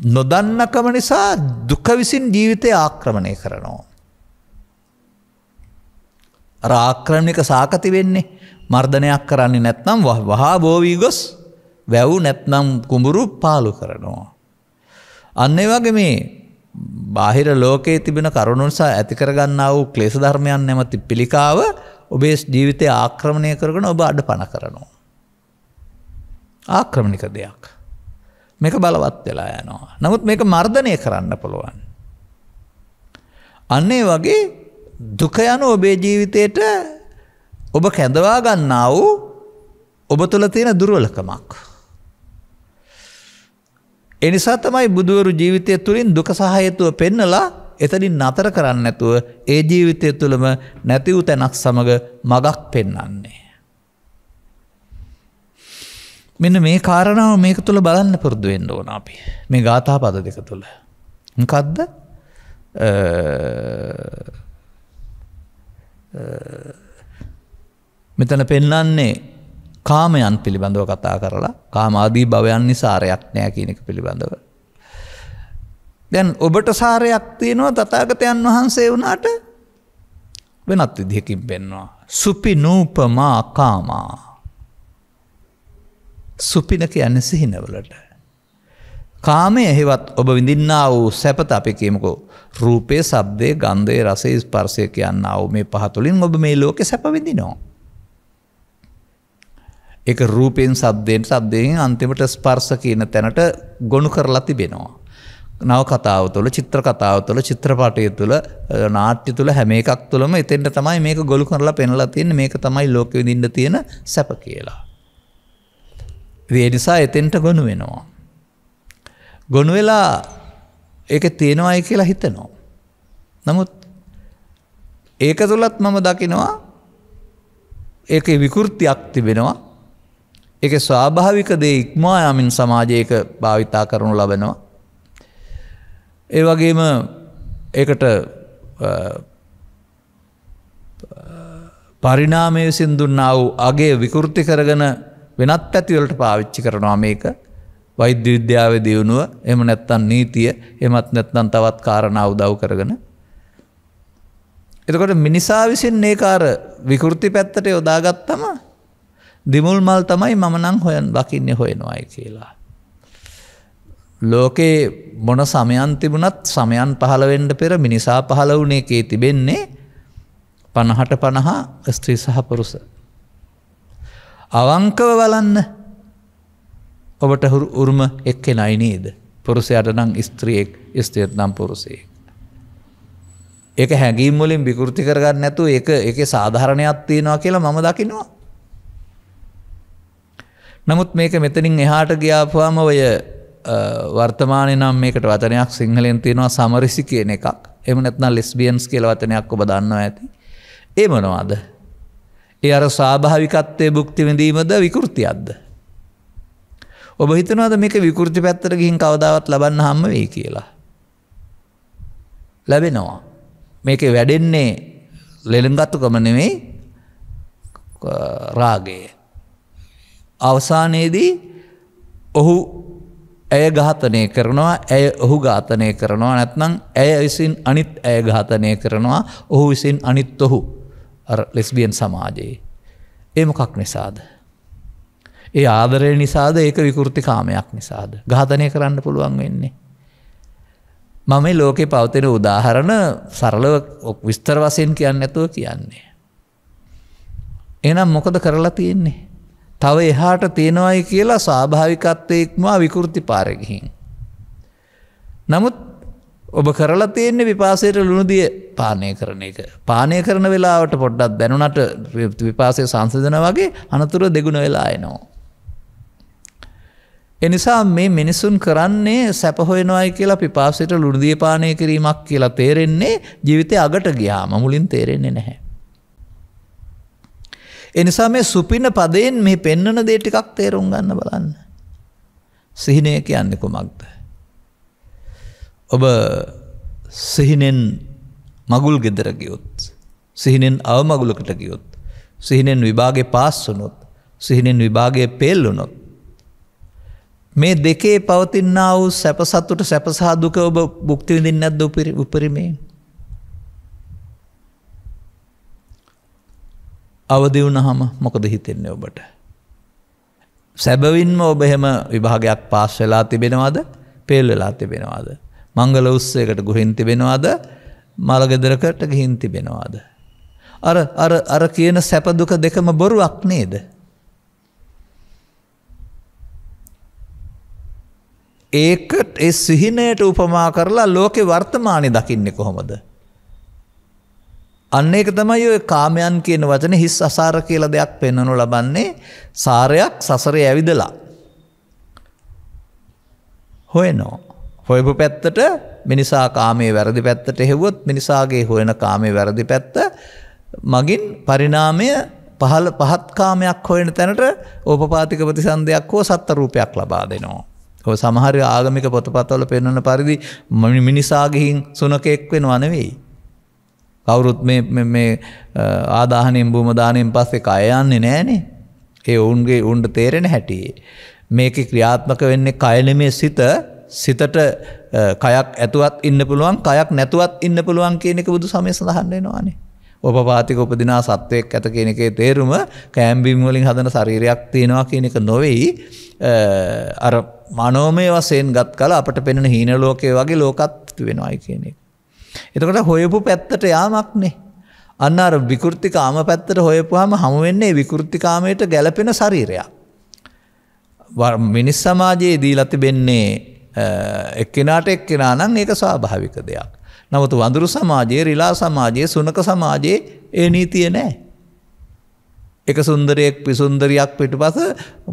නොදන්නකම නිසා දුක විසින් ජීවිතය ආක්‍රමණය කරනවා. අර ආක්‍රමණික සාකති වෙන්නේ මර්ධනයක් කරන්නේ නැත්නම් වහා බෝවී ගොස් වැව් නැත්නම් කුඹුරු පාලු කරනවා. අන්න ඒ වගේ මේ බාහිර ලෝකයේ තිබෙන කරුණු නිසා ඇති කරගන්නා වූ ක්ලේශ ධර්මයන් නැමැති පිළිකාව ඔබේ ජීවිතය ආක්‍රමණය කරගෙන ඔබ අඩපණ කරනවා. ආක්‍රමණික දෙයක්. මේක බලවත් වෙලා යනවා. නමුත් මේක මර්ධනය කරන්න පුළුවන්. අන්න ඒ වගේ දුක යන ඔබේ ජීවිතයට ඔබ කැඳවා ගන්නා වූ ඔබ තුළ තියෙන දුර්වලකමක්. ඒ නිසා තමයි බුදුවරු ජීවිතය තුළින් දුක සහ හේතුව පෙන්නලා එතනින් නතර කරන්නේ නැතුව ඒ ජීවිතය තුළම නැති වූ තැනක් සමග මගක් පෙන්වන්නේ. මෙන්න මේ කාරණාව මේක තුළ බලන්න පුරුදු වෙන්න ඕන අපි. මේ ගාථා පද දෙක තුළ. මොකද්ද? මෙතන පෙන්වන්නේ කාමයන් පිළිබඳව කතා කරලා කාම ආදී භවයන් නිසා සාරයක් නැහැ කියන එක පිළිබඳව. දැන් ඔබට සාරයක් තියෙනවා තථාගතයන් වහන්සේ වුණාට වෙනත් විදිහකින් පෙන්වනවා. සුපිනූපමා කාමා. සුපින කියන්නේ සිහිනවලට. කාමයේ හේවත් ඔබ විඳින්නා වූ සැපත අපි කියමුකෝ රූපේ, ශබ්දේ, ගන්ධේ, රසේ, ස්පර්ශය කියනා වූ මේ පහ තුලින් ඔබ මේ ලෝකේ සැප විඳිනවා. ඒක රූපෙන්, ශබ්දයෙන් අන්තිමට ස්පර්ශ කියන තැනට ගොනු කරලා තිබෙනවා. නව කතාව තුළ, චිත්‍ර කතාව තුළ, චිත්‍රපටය තුළ, නාට්‍ය තුළ හැම එකක් තුළම එතෙන්ට තමයි මේක ගොනු කරලා පෙන්වලා තියෙන්නේ. මේක තමයි ලෝකෙ විඳින්න තියෙන සැප කියලා. ඒ නිසා එතෙන්ට ගොනු වෙනවා. ගොනු වෙලා ඒක තියෙනවායි කියලා හිතනවා. නමුත් ඒක තුලත් මම දකිනවා ඒකේ විකෘතියක් තිබෙනවා. ඒකේ ස්වාභාවික දේ ඉක්මවා යමින් සමාජයක භාවිතා කරනු ලබනවා. ඒ වගේම ඒකට පරිණාමය විසින් දුන්නා වූ අගේ විකෘති කරගෙන වෙනත් පැතිවලට පාවිච්චි කරනවා මේක. වෛද්‍ය විද්‍යාවේ දියුණුව, එහෙම නැත්නම් නීතිය, එහෙමත් නැත්නම් තවත් කාරණා උදව් කරගෙන. එතකොට මිනිසා විසින් මේක අර විකෘති පැත්තට යොදාගත්තම දිමුල් මල් තමයි මම නම් දකින්නේ හොයනවායි කියලා. ලෝකේ මොන සමයන් තිබුණත් සමයන් පහළ වෙන්න පෙර මිනිසා පහළ වුණේ කේ තිබෙන්නේ 50ට 50 ස්ත්‍රී සහ පුරුෂ. අවංකව බලන්න ඔබට උරුම එක්කෙනයි නේද? පුරුෂයාට නම් ස්ත්‍රියෙක්, ස්ත්‍රියට නම් පුරුෂයෙක්. ඒක හැඟීම් වලින් විකෘති කරගන්න නැතුව ඒකේ සාධාරණයක් තියෙනවා කියලා මම දකිනවා. නමුත් මේක මෙතනින් එහාට ගියාපුවාම ඔය වර්තමානයේ නම් මේකට වචනයක් සිංහලෙන් තියෙනවා සමරිසි කියන එකක්. එහෙම නැත්නම් ලෙස්බියන්ස් කියලා වචනයක් ඔබ දන්නවා ඇති. ඒ මොනවද? ඒ අර ස්වාභාවිකත්වයේ භුක්ති විඳීමද විකෘතියක්ද? ඔබ හිතනවාද මේක විකෘති පැත්තට ගිහින් කවදාවත් ලබන්න හම්බ වෙයි කියලා? ලැබෙනවා. මේකේ වැඩෙන්නේ ලෙලඟතුකම නෙමෙයි රාගය. අවසානයේදී ඔහු ඇය ඝාතනය කරනවා, ඇය ඔහු ඝාතනය කරනවා, නැත්නම් ඇය විසින් අනිත් ඇය ඝාතනය කරනවා, ඔහු විසින් අනිත් ඔහු. අර ලෙස්බියන් සමාජයේ. ඒ මොකක් නිසාද? ඒ ආදරය නිසාද? ඒක විකෘති කාමයක් නිසාද? ඝාතනය කරන්න පුළුවන් වෙන්නේ. මම මේ ලෝකේ පවතින උදාහරණ සරලව විස්තර වශයෙන් කියන්නේ නැතුව කියන්නේ. එහෙනම් මොකද කරලා තියෙන්නේ? තව එහාට තියෙනවායි කියලා ස්වාභාවිකත්වයේ ඉක්මවා විකෘති පාරේ ගිහින්. නමුත් ඔබ කරලා තියෙන්නේ විපාසයට ලුණු දිය පානය කරන එක. පානය කරන වෙලාවට පොඩ්ඩක් දැනුණට විපාසය සංසිඳන වගේ අනතුරු දෙගුණ වෙලා එනවා. ඒ නිසා මේ මිනිසුන් කරන්නේ සැප හොයනවායි කියලා පිපාසයට ලුණු දිය පානය කිරීමක් කියලා තේරෙන්නේ ජීවිතේ අගට ගියාම, මුලින් තේරෙන්නේ නැහැ. ඒ නිසා මේ සුපින පදයෙන් මේ පෙන්වන දේ ටිකක් තේරුම් ගන්න බලන්න. සිහිනය කියන්නේ කුමක්ද? ඔබ සිහිනෙන් මගුල් ගෙදර ගියොත්, සිහිනෙන් අවමගුලකට ගියොත්, සිහිනෙන් විභාගේ පාස් වුණොත්, සිහිනෙන් විභාගයේ ෆේල් වුණොත්, මේ දෙකේ පවතිනා වූ සැප සතුට සැප සහ දුක ඔබ භුක්ති විඳින්නේ නැද්ද උපරිමයෙන්? අවදි වුණාම මොකද හිතෙන්නේ ඔබට? සැබවින්ම ඔබ එහෙම විභාගයක් පාස් වෙලා තිබෙනවද? ෆේල් වෙලා තිබෙනවද? මංගල උත්සවයකට ගිහින් තිබෙනවද? මල ගෙදරකට ගිහින් තිබෙනවද? අර කියන සැප දුක දෙකම බොරුවක් නේද? ඒකට ඒ සිහිනයට උපමා කරලා ලෝකේ වර්තමානයේ දකින්නේ කොහොමද? අන්න ඒක තමයි ඔය කාමයන් කියන වචනේ හිස් අසාර කියලා දෙයක් පෙන්වනු ලබන්නේ. සාරයක් සසරේ ඇවිදලා හොයනවා. හොයපු පැත්තට මිනිසා කාමයේ වැරදි පැත්තට හෙව්වොත් මිනිසාගේ හොයන කාමයේ වැරදි පැත්ත මගින් පරිණාමය පහත් කාමයක් හොයන තැනට ඕපපාතික ප්‍රතිසන්දයක් හෝ සත්ත්ව රූපයක් ලබා දෙනවා. ඔය සමහර ආගමික පොතපත්වල පෙන්වන පරිදි මිනිසා ගිහින් සුනකෙක් වෙනව නෙවෙයි. කවුරුත් මේ ආදාහණයෙන් භූම දාණයෙන් පස්සේ කය යන්නේ නැහනේ. ඒ උන්ට තේරෙන හැටි. මේකේ ක්‍රියාත්මක වෙන්නේ කය නෙමේ සිත. සිතට කයක් ඇතුවත් ඉන්න පුළුවන්, කයක් නැතුවත් ඉන්න පුළුවන් කියන එක බුදු සමය සඳහන් වෙනවානේ. ඕපපාතික උපදිනා සත්වයක් ඇත කියන එකේ තේරුම කෑම්බීම් වලින් හදන ශරීරයක් තියෙනවා කියන එක නොවේයි. අර මනෝමය වශයෙන් ගත් කල අපට පෙනෙන හීන ලෝකයේ වගේ ලෝකත් වෙනවායි කියන එක. එතකොට හොයපු පැත්තට යාමක්නේ. අන්න අර විකෘති කාම පැත්තට හොයපුවාම හමු වෙන්නේ විකෘති කාමයට ගැළපෙන ශරීරයක්. මිනිස් සමාජයේ දීලා තිබෙන්නේ එක්කෙනාට එක්කෙනා නම් ඒක ස්වාභාවික දෙයක්. නමුත් වඳුරු සමාජයේ, රිලා සමාජයේ, සුනක සමාජයේ ඒ නීතිය නැහැ. එක සුන්දරයෙක් පිසුන්දරියක් පිටපස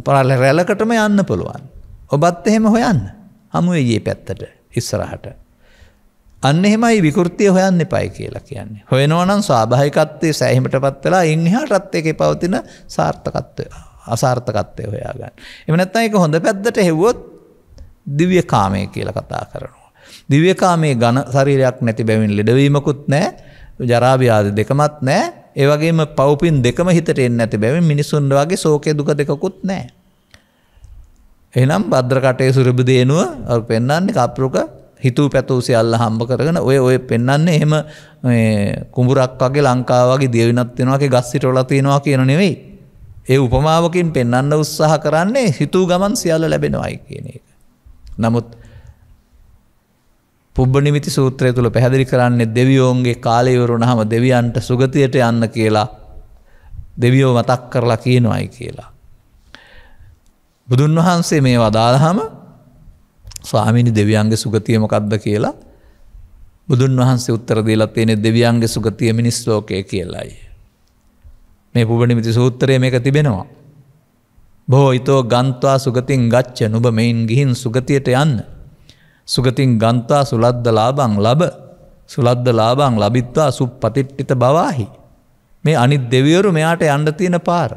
රැළකටම යන්න පුළුවන්. ඔබත් එහෙම හොයන්න. හමු වෙයි මේ පැත්තට ඉස්සරහට. අන්න එහෙමයි විකෘතිය හොයන්න එපයි කියලා කියන්නේ. හොයනවා නම් ස්වාභාවිකත්වයේ සෑහීමටපත් වෙලා ඉන් එහාටත් ඒකේ පවතින සාර්ථකත්වය අසාර්ථකත්වය හොයාගන්න. එහෙම නැත්නම් ඒක හොඳ පැත්තට හෙව්වොත් දිව්‍ය කාමය කියලා කතා කරනවා. දිව්‍ය කාමයේ ඝන ශරීරයක් නැති බැවින් ලෙඩවීමකුත් නැහැ, ජරා ව්‍යාධි දෙකමත් නැහැ. ඒ වගේම පවුපින් දෙකම හිතට එන්නේ නැති බැවින් මිනිසුන් වගේ ශෝකේ දුක දෙකකුත් නැහැ. එහෙනම් භද්‍ර කටේ සුරබිදේනුව අර පෙන්වන්නේ කප්රුක හිතූ පැතූ සියල්ල හම්බ කරගෙන ඔය පෙන්වන්නේ එහෙම මේ කුඹුරක් වගේ ලංකාව වගේ දියවිනත් වෙනවා වගේ ගස් හිටවලා තියෙනවා කියන නෙවෙයි. ඒ උපමාවකින් පෙන්වන්න උත්සාහ කරන්නේ හිතූ ගමන් සියල්ල ලැබෙනවායි කියන එක. නමුත් පුබ්බනිමිති සූත්‍රය තුල පැහැදිලි කරන්නේ දෙවියෝන්ගේ කාලය ඉවරුනහම දෙවියන්ට සුගතියට යන්න කියලා දෙවියෝ මතක් කරලා කියනවායි කියලා. බුදුන් වහන්සේ මේ වදාළාම ස්වාමීනි දෙවියන්ගේ සුගතිය මොකක්ද කියලා බුදුන් වහන්සේ උත්තර දීලා තියෙන්නේ දෙවියන්ගේ සුගතිය මිනිස් ලෝකයේ කියලායි. මේ පුබ්බනිමිති සූත්‍රයේ මේක තිබෙනවා. බොහෝ ඊතෝ ගන්්වා සුගතින් ගච්ඡ නුඹ මෙයින් ගිහින් සුගතියට යන්න. සුගතින් ගන්්වා සුලද්ද ලාභං ලබ සුලද්ද ලාභං ලබිත්වා සුප්පතිට්ඨිත බවාහි. මේ අනිත් දෙවිවරු මෙයාට යන්න තියෙන පාර.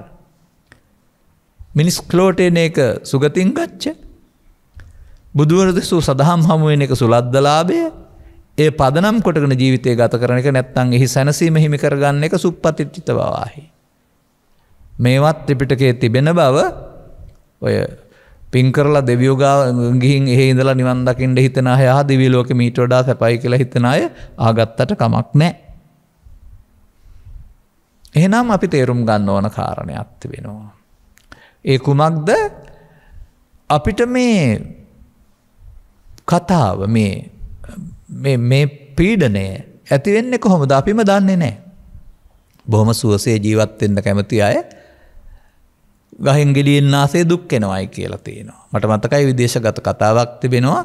මිනිස් ක්ලෝට එන එක සුගතින් ගච්ඡ. බුදුවරු දෙසූ සදහම් හමු වෙන එක සුලද්ද ලාභය. ඒ පදනම් කොටගෙන ජීවිතය ගත කරන එක නැත්නම් එහි සැනසීම හිමි කරගන්න එක සුප්පතිට්ඨිත බවාහි. මේවත් ත්‍රිපිටකයේ තිබෙන බව ඔය පින් කරලා දෙවියෝ ගාව ගිහින් එහෙ ඉඳලා නිවන් දකින්න හිතන අය ආ දිව්‍ය ලෝකෙ මීට වඩා සැපයි කියලා හිතන අය ආගත්තට කමක් නැහැ. එහෙනම් අපි තේරුම් ගන්න ඕන කාරණයක් තිබෙනවා. ඒ කුමක්ද? අපිට මේ කතාව මේ පීඩනය ඇති වෙන්නේ කොහොමද? අපිම දන්නේ නැහැ. බොහොම සුවසේ ජීවත් වෙන්න කැමති අය ගහෙන් ගෙඩියෙන් ආසේ දුක් වෙනවයි කියලා තියෙනවා. මට මතකයි විදේශගත කතාවක් තිබෙනවා.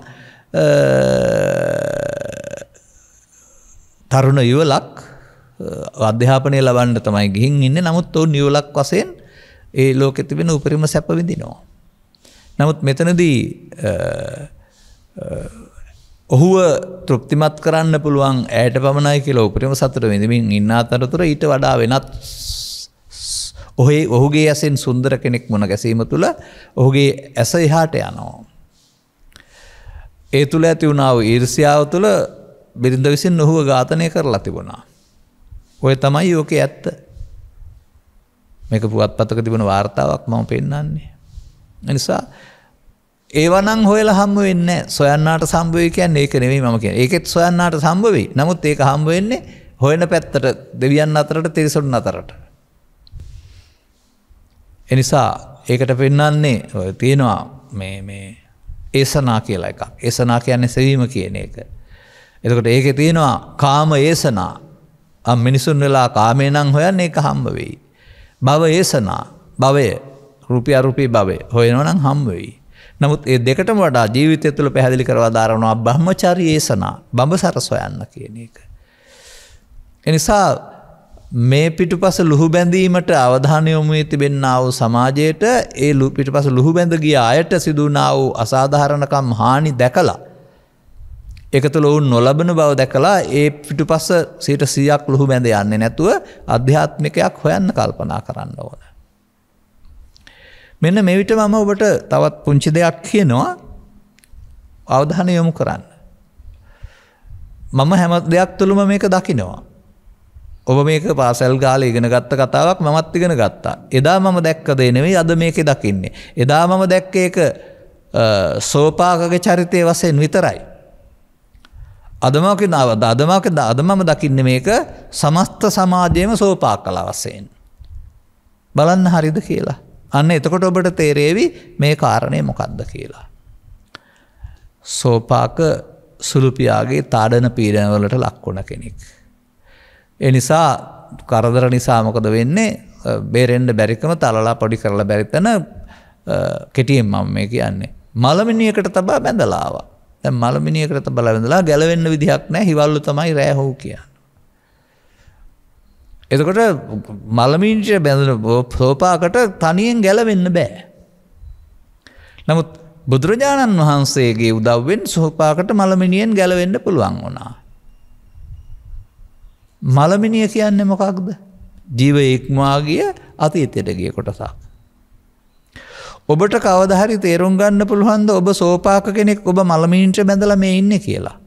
තරුණ යුවලක් අධ්‍යාපනය ලබන්න තමයි ගිහින් ඉන්නේ. නමුත් ඔවුන් යුවලක් වශයෙන් ඒ ලෝකෙ තිබෙන උපරිම සැප විඳිනවා. නමුත් මෙතනදී ඔහුව තෘප්තිමත් කරන්න පුළුවන් ඇයට පමණයි කියලා උපරිම සතුට විඳින්මින් ඉන්න අතරතුර ඊට වඩා වෙනත් ඔහුගේ ඇසෙන් සුන්දර කෙනෙක් මුණ ගැසීම තුළ ඔහුගේ ඇස එහාට යනවා. ඒ තුළ ඇති වුණා වූ ඊර්ෂ්‍යාව තුළ බිරිඳ විසින් ඔහුව ඝාතනය කරලා තිබුණා. ඔය තමයි ඕකේ ඇත්ත. මේක පුවත්පතක තිබුණ වාර්තාවක් මම පෙන්නන්නේ. ඒ නිසා ඒවනම් හොයලා හම්බ වෙන්නේ නැහැ. සොයන්නාට සම්බ වෙයි කියන්නේ ඒක නෙවෙයි මම කියන්නේ. ඒකෙත් සොයන්නාට සම්බ වෙයි. නමුත් ඒක හම්බ වෙන්නේ හොයන පැත්තට, දෙවියන් අතරට, තිරිසනුන් අතරට. ඒ නිසා ඒකට පෙන්නන්නේ ඔය තියෙනවා මේ ඒසනා කියලා එකක්. ඒසනා කියන්නේ සෙවීම කියන එක. එතකොට ඒකේ තියෙනවා කාම ඒසනා. මිනිසුන් වෙලා කාමේ නම් හොයන්නේ ඒක හම්බ වෙයි. භව ඒසනා. භවය රූපී අරූපී භවය හොයනවා නම් හම්බ වෙයි. නමුත් ඒ දෙකටම වඩා ජීවිතය තුළ පැහැදිලි කරලා දාරනවා බ්‍රහ්මචාරී ඒසනා. බඹසර සොයන්න කියන එක. එනිසා මේ පිටුපස ලුහු බැඳීමට අවධානය යොමු වී තිබෙනා වූ සමාජයට ඒ පිටුපස ලුහු බැඳ ගිය අයට සිදු වුණා වූ අසාධාරණකම් හානි දැකලා ඒක තුළ වුන් නොලබන බව දැකලා ඒ පිටුපස 100ක් ලුහු බැඳ යන්නේ නැතුව අධ්‍යාත්මිකයක් හොයන්න කල්පනා කරන්න ඕන. මෙන්න මේ විට මම ඔබට තවත් පුංචි දෙයක් කියනවා අවධානය යොමු කරන්න. මම හැම දෙයක් තුළම මේක දකිනවා. ඔබ මේක පාසල් කාලේ ඉගෙන ගත්ත කතාවක් මමත් ඉගෙන ගත්තා. එදා මම දැක්ක දේ නෙවෙයි අද මේකේ දකින්නේ. එදා මම දැක්ක ඒක සෝපාකගේ චරිතයේ වශයෙන් විතරයි. අද මම දකින්නේ මේක සමස්ත සමාජයේම සෝපාකලා වශයෙන්. බලන්න හරිද කියලා. අන්න එතකොට ඔබට තේරෙවි මේ කාරණේ මොකක්ද කියලා. සෝපාක සුළුපියාගේ තාඩන පීඩන වලට ලක් වුණ කෙනෙක්. ඒ නිසා කරදර නිසා මොකද වෙන්නේ? බේරෙන්න බැරිකම තලලා පොඩි කරලා බැරි තැන කෙටියෙන් මම මේ කියන්නේ මලමිනියකට තබා බැඳලා ආවා. දැන් මලමිනියකට තබලා බැඳලා ගැලවෙන්න විදිහක් නැහැ. හිවල්ලු තමයි රෑ හොව් කියන්නේ. එතකොට මලමිනියට බැඳෙන සෝපාකට තනියෙන් ගැලවෙන්න බෑ. නමුත් බුදුරජාණන් වහන්සේගේ උදව්වෙන් සෝපාකට මලමිනියෙන් ගැලවෙන්න පුළුවන් වුණා. මලමිනිය කියන්නේ මොකක්ද? ජීව ඉක්මවා ගිය අතීතයට ගිය කොටසක්. ඔබට කවදා හරි තේරුම් ගන්න පුළුවන්ද ඔබ සෝපාක කෙනෙක් ඔබ මලමිනියට බැඳලා මේ ඉන්නේ කියලා?